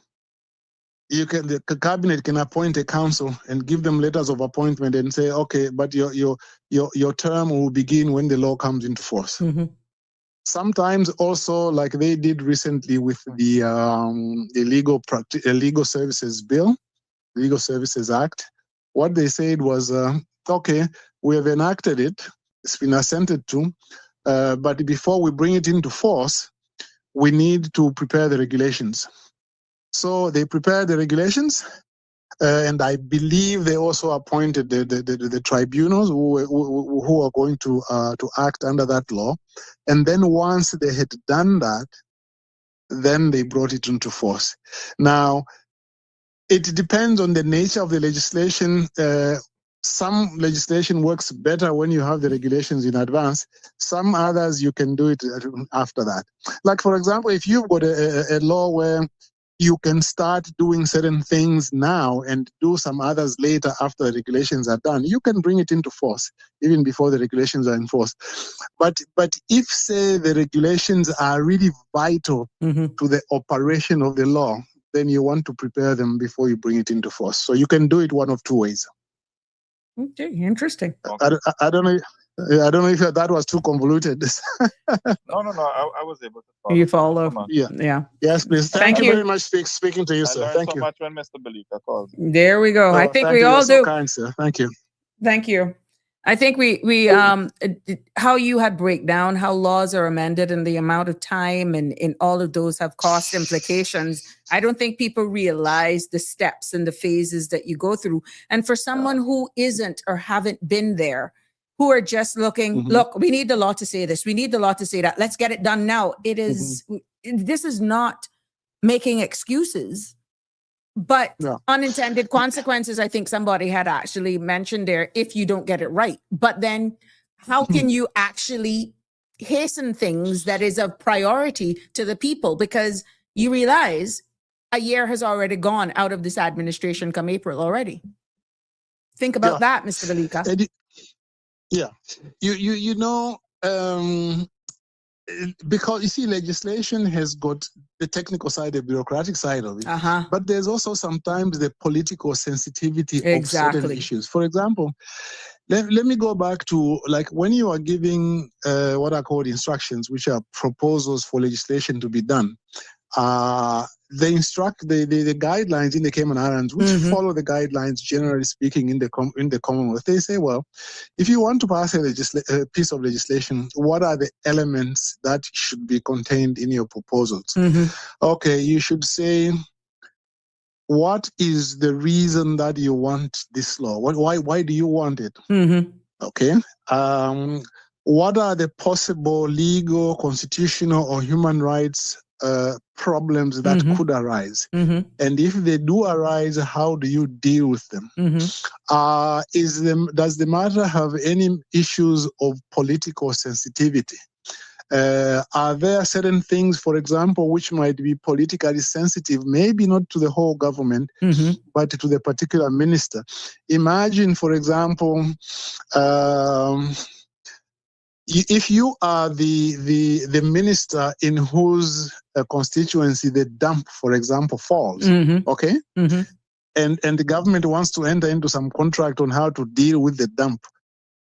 the cabinet can appoint a council and give them letters of appointment and say, okay, but your term will begin when the law comes into force. Mm-hmm. Sometimes also, like they did recently with the Legal Services Bill, Legal Services Act, what they said was, okay, we have enacted it, it's been assented to, but before we bring it into force, we need to prepare the regulations. So they prepared the regulations, and I believe they also appointed the tribunals who are going to act under that law. And then once they had done that, then they brought it into force. Now, it depends on the nature of the legislation. Some legislation works better when you have the regulations in advance. Some others, you can do it after that. Like, for example, if you've got a law where you can start doing certain things now and do some others later after the regulations are done, you can bring it into force even before the regulations are in force. But if, say, the regulations are really vital Mm-hmm. to the operation of the law, then you want to prepare them before you bring it into force. So you can do it one of two ways. Okay, interesting. I don't know. I don't know if that was too convoluted. No. I was able to follow. You follow. Yeah. Yes, please. Thank you very much for speaking to you, sir. Thank you so much when Mr. Belika calls. There we go. I think we all do. You're so kind, sir. Thank you. Thank you. I think we how you had break down how laws are amended and the amount of time and all of those have cost implications. I don't think people realize the steps and the phases that you go through. And for someone who isn't or haven't been there, who are just looking, look, we need the law to say this, we need the law to say that, let's get it done now. It is this is not making excuses. But unintended consequences, I think somebody had actually mentioned there, if you don't get it right. But then how can you actually hasten things that is of priority to the people? Because you realize a year has already gone out of this administration come April already. Think about that, Mr. Belika. Yeah. You know, because you see, legislation has got the technical side, the bureaucratic side of it, but there's also sometimes the political sensitivity of certain issues. For example, let me go back to, like, when you are giving what are called instructions, which are proposals for legislation to be done. They instruct the guidelines in the Cayman Islands, which follow the guidelines, generally speaking, in the Commonwealth. They say, well, if you want to pass a piece of legislation, what are the elements that should be contained in your proposals? Okay, you should say, what is the reason that you want this law? Why do you want it? Okay. What are the possible legal, constitutional, or human rights problems that could arise? And if they do arise, how do you deal with them? Does the matter have any issues of political sensitivity? Are there certain things, for example, which might be politically sensitive, maybe not to the whole government, but to the particular minister? Imagine, for example, if you are the minister in whose constituency the dump, for example, falls, okay? And the government wants to enter into some contract on how to deal with the dump.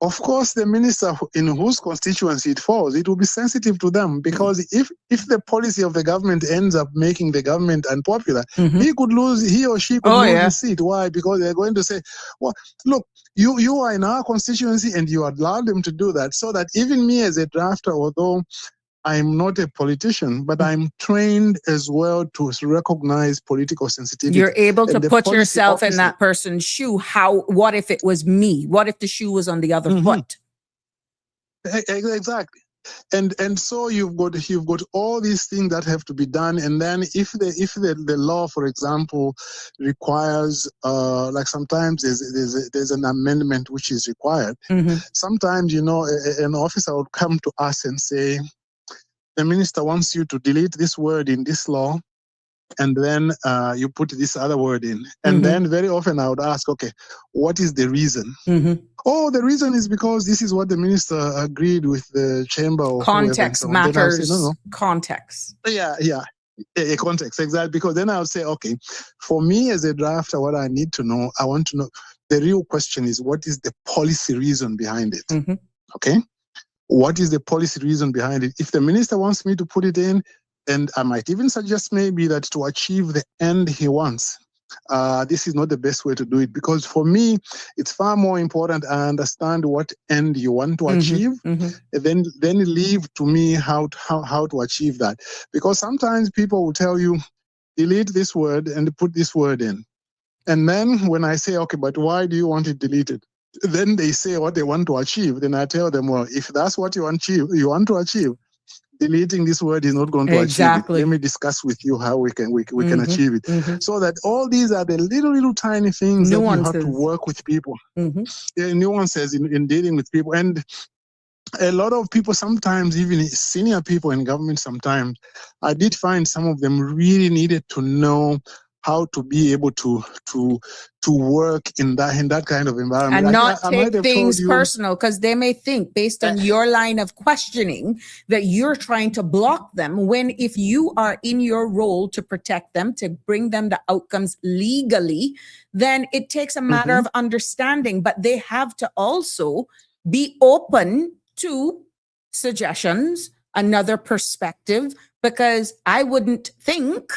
Of course, the minister in whose constituency it falls, it will be sensitive to them, because if the policy of the government ends up making the government unpopular, he or she could lose his seat. Why? Because they're going to say, well, look, you are in our constituency and you allowed them to do that, so that even me as a drafter, although I'm not a politician, but I'm trained as well to recognize political sensitivity. You're able to And the put policy yourself in officer- that person's shoe. What if it was me? What if the shoe was on the other foot? Exactly. And so you've got all these things that have to be done, and then if the law, for example, requires like sometimes there's an amendment which is required. Sometimes an officer would come to us and say, the minister wants you to delete this word in this law, and then you put this other word in, and then very often I would ask, okay, what is the reason? Oh, the reason is because this is what the minister agreed with the chamber. Or Context matters. Say, no. Context. Yeah, context, exactly. Because then I would say, okay, for me as a drafter, what I need to know, I want to know, the real question is, what is the policy reason behind it? Okay? What is the policy reason behind it? If the minister wants me to put it in, and I might even suggest maybe that to achieve the end he wants, this is not the best way to do it, because for me, it's far more important I understand what end you want to achieve, and then leave to me how to achieve that. Because sometimes people will tell you, delete this word and put this word in. And then when I say, okay, but why do you want it deleted? Then they say what they want to achieve. Then I tell them, well, if that's what you want to achieve, deleting this word is not going to achieve it. Let me discuss with you how we can achieve it. So that all these are the little tiny things that you have to work with people. Nuances in dealing with people. And a lot of people, sometimes even senior people in government, sometimes I did find some of them really needed to know how to be able to work in that kind of environment. And not take things personal, because they may think, based on your line of questioning, that you're trying to block them, when if you are in your role to protect them, to bring them the outcomes legally, then it takes a matter of understanding. But they have to also be open to suggestions, another perspective, because I wouldn't think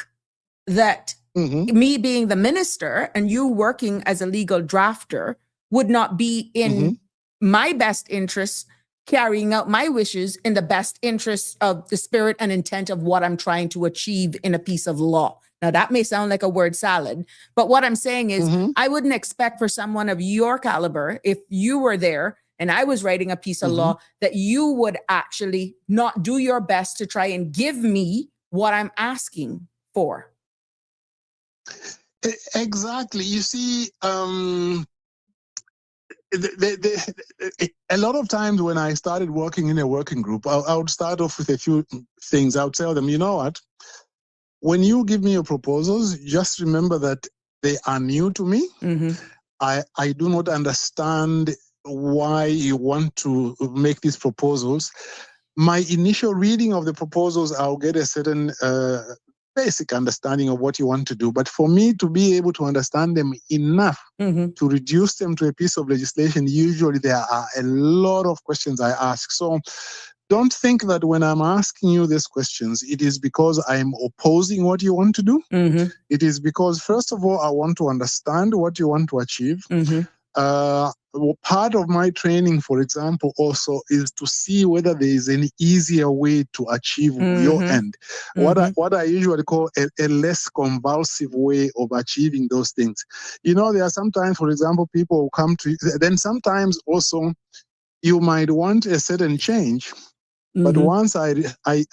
that me being the minister and you working as a legal drafter would not be in my best interest, carrying out my wishes in the best interest of the spirit and intent of what I'm trying to achieve in a piece of law. Now, that may sound like a word salad, but what I'm saying is I wouldn't expect for someone of your caliber, if you were there and I was writing a piece of law, that you would actually not do your best to try and give me what I'm asking for. Exactly. You see, a lot of times when I started working in a working group, I would start off with a few things. I would tell them, you know what? When you give me your proposals, just remember that they are new to me. I do not understand why you want to make these proposals. My initial reading of the proposals, I'll get a certain basic understanding of what you want to do. But for me to be able to understand them enough to reduce them to a piece of legislation, usually there are a lot of questions I ask. So don't think that when I'm asking you these questions, it is because I'm opposing what you want to do. It is because, first of all, I want to understand what you want to achieve. Part of my training, for example, also is to see whether there is any easier way to achieve your end. What I usually call a less convulsive way of achieving those things. There are sometimes, for example, people who come to you, then sometimes also you might want a certain change. But once I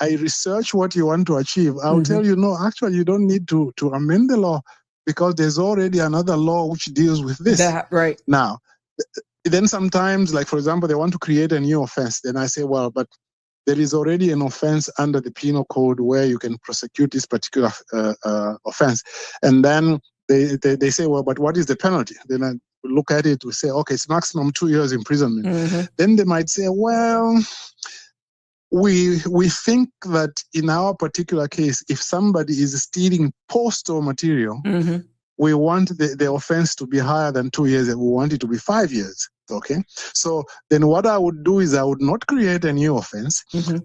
research what you want to achieve, I'll tell you, no, actually, you don't need to amend the law, because there's already another law which deals with this. Right. Now, then sometimes, like, for example, they want to create a new offense. Then I say, well, but there is already an offense under the penal code where you can prosecute this particular offense. And then they say, well, but what is the penalty? Then I look at it, we say, okay, it's maximum 2 years imprisonment. Then they might say, well, we think that in our particular case, if somebody is stealing postal material, we want the offense to be higher than 2 years, and we want it to be 5 years. Okay. So then what I would do is I would not create a new offense.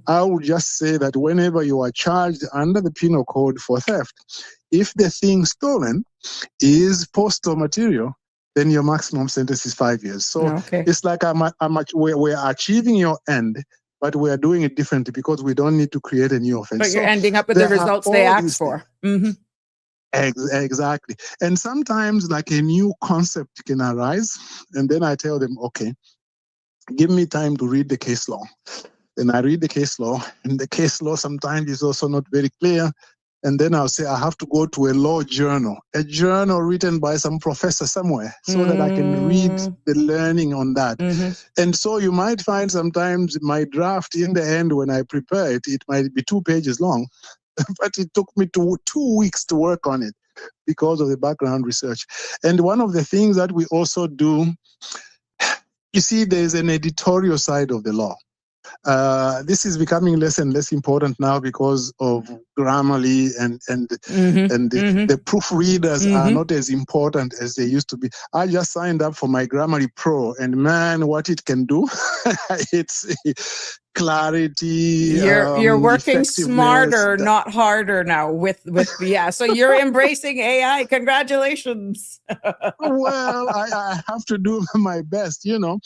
I would just say that whenever you are charged under the penal code for theft, if the thing stolen is postal material, then your maximum sentence is 5 years. So it's like we're achieving your end, but we are doing it differently because we don't need to create a new offense. But you're So ending up with the there are results they all asked these for. Mm-hmm. Exactly. And sometimes like a new concept can arise, and then I tell them, okay, give me time to read the case law. Then I read the case law, and the case law sometimes is also not very clear. And then I'll say, I have to go to a law journal, a journal written by some professor somewhere, so that I can read the learning on that. And so you might find sometimes my draft in the end, when I prepare it, it might be 2 pages long, but it took me 2 weeks to work on it because of the background research. And one of the things that we also do, you see, there's an editorial side of the law. This is becoming less and less important now because of Grammarly and the proofreaders are not as important as they used to be. I just signed up for my Grammarly Pro, and man, what it can do! It's clarity. You're working smarter, effectiveness. not harder now. With yeah. So you're embracing AI. Congratulations. Well, I have to do my best, you know.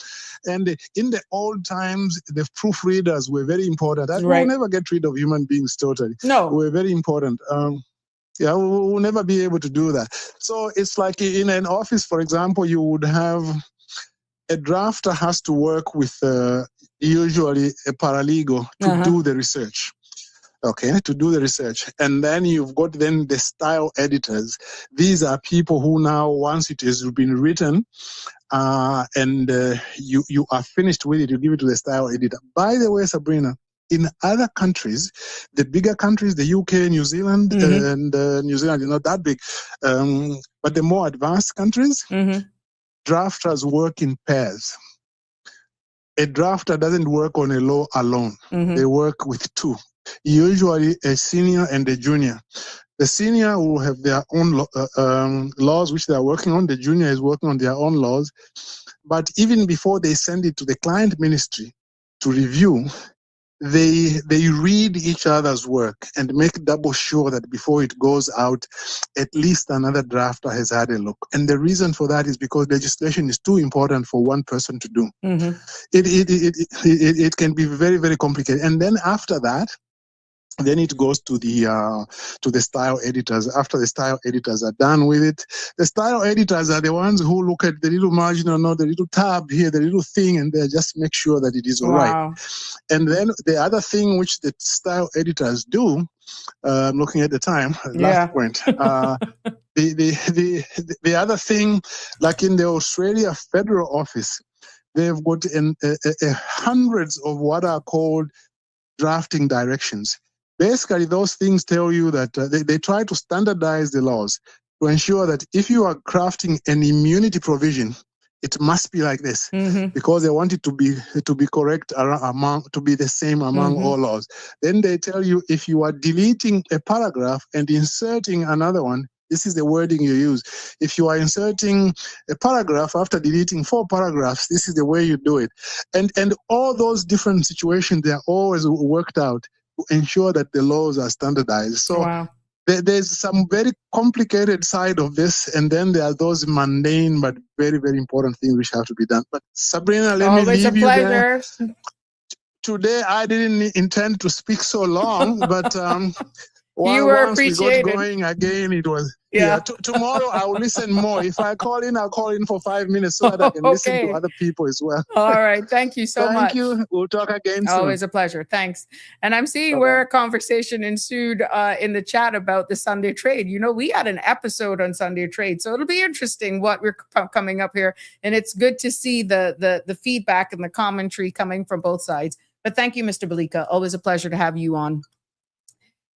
And in the old times, the proofreaders were very important. We'll never get rid of human beings totally. No. We're very important. Yeah, we'll never be able to do that. So it's like in an office, for example, you would have a drafter has to work with usually a paralegal to do the research. Okay, to do the research. And then you've got then the style editors. These are people who now, once it has been written, and you are finished with it, you give it to the style editor. By the way, Sabrina, in other countries, the bigger countries, the UK, New Zealand, and New Zealand is not that big, but the more advanced countries, drafters work in pairs. A drafter doesn't work on a law alone. They work with 2. Usually a senior and a junior. The senior will have their own laws which they are working on. The junior is working on their own laws. But even before they send it to the client ministry to review, they read each other's work and make double sure that before it goes out, at least another drafter has had a look. And the reason for that is because legislation is too important for one person to do. It can be very, very complicated. And then after that, then it goes to the style editors. After the style editors are done with it, the style editors are the ones who look at the little marginal note, the little tab here, the little thing, and they just make sure that it is all right. And then the other thing which the style editors do, I'm looking at the time, last point. The other thing, like in the Australia Federal Office, they've got hundreds of what are called drafting directions. Basically, those things tell you that they try to standardize the laws to ensure that if you are crafting an immunity provision, it must be like this, because they want it to be correct to be the same among all laws. Then they tell you if you are deleting a paragraph and inserting another one, this is the wording you use. If you are inserting a paragraph after deleting 4 paragraphs, this is the way you do it. And all those different situations, they are always worked out to ensure that the laws are standardized. So there's some very complicated side of this, and then there are those mundane but very, very important things which have to be done. But Sabrina, let me leave you there. Today, I didn't intend to speak so long, but you were once appreciated. We got going again, it was tomorrow I'll listen more. If I call in, I'll call in for 5 minutes so that I can listen to other people as well. All right. Thank you so much. Thank you. We'll talk again soon. Always a pleasure. Thanks. And I'm seeing where a conversation ensued in the chat about the Sunday trade. You know, we had an episode on Sunday trade, so it'll be interesting what we're coming up here. And it's good to see the feedback and the commentary coming from both sides. But thank you, Mr. Balika. Always a pleasure to have you on.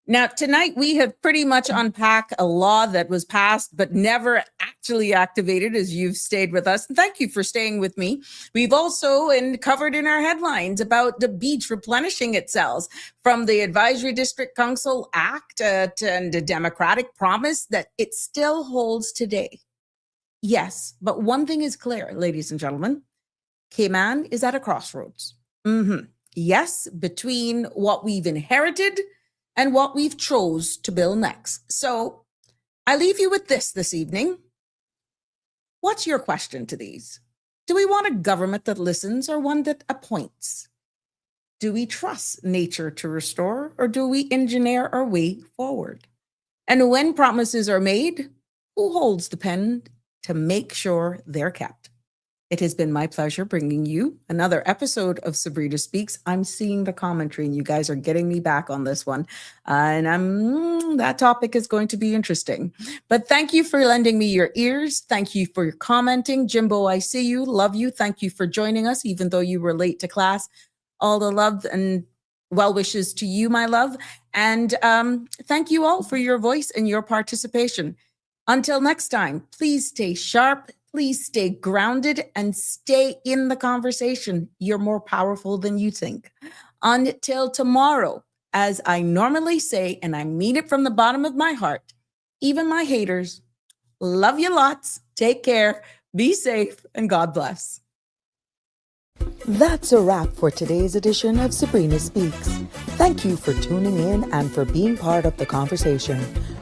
Now, tonight, we have pretty much unpacked a law that was passed but never actually activated, as you've stayed with us. And thank you for staying with me. We've also covered in our headlines about the beach replenishing itself, from the Advisory District Council Act and the Democratic promise that it still holds today. Yes, but one thing is clear, ladies and gentlemen. Cayman is at a crossroads. Yes, between what we've inherited and what we've chose to build next. So I leave you with this evening. What's your question to these? Do we want a government that listens or one that appoints? Do we trust nature to restore, or do we engineer our way forward? And when promises are made, who holds the pen to make sure they're kept? It has been my pleasure bringing you another episode of Sabrina Speaks. I'm seeing the commentary, and you guys are getting me back on this one. And that topic is going to be interesting. But thank you for lending me your ears. Thank you for commenting. Jimbo, I see you. Love you. Thank you for joining us, even though you were late to class. All the love and well wishes to you, my love. And thank you all for your voice and your participation. Until next time, please stay sharp. Please stay grounded and stay in the conversation. You're more powerful than you think. Until tomorrow, as I normally say, and I mean it from the bottom of my heart, even my haters, love you lots. Take care, be safe, and God bless. That's a wrap for today's edition of Sabrina Speaks. Thank you for tuning in and for being part of the conversation.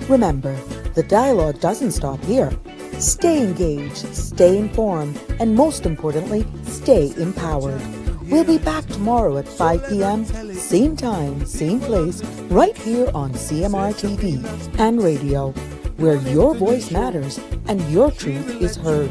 Remember, the dialogue doesn't stop here. Stay engaged, stay informed, and most importantly, stay empowered. We'll be back tomorrow at 5 p.m., same time, same place, right here on CMR TV and radio, where your voice matters and your truth is heard.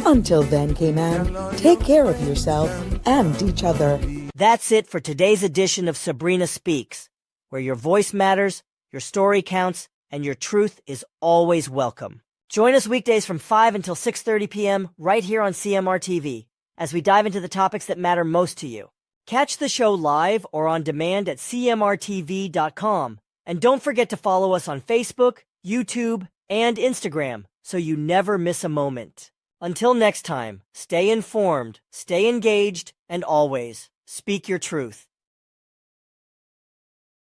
Until then, Cayman, take care of yourself and each other. That's it for today's edition of Sabrina Speaks, where your voice matters, your story counts, and your truth is always welcome. Join us weekdays from 5 until 6:30 p.m. right here on CMR TV as we dive into the topics that matter most to you. Catch the show live or on demand at cmrtv.com. And don't forget to follow us on Facebook, YouTube, and Instagram so you never miss a moment. Until next time, stay informed, stay engaged, and always speak your truth.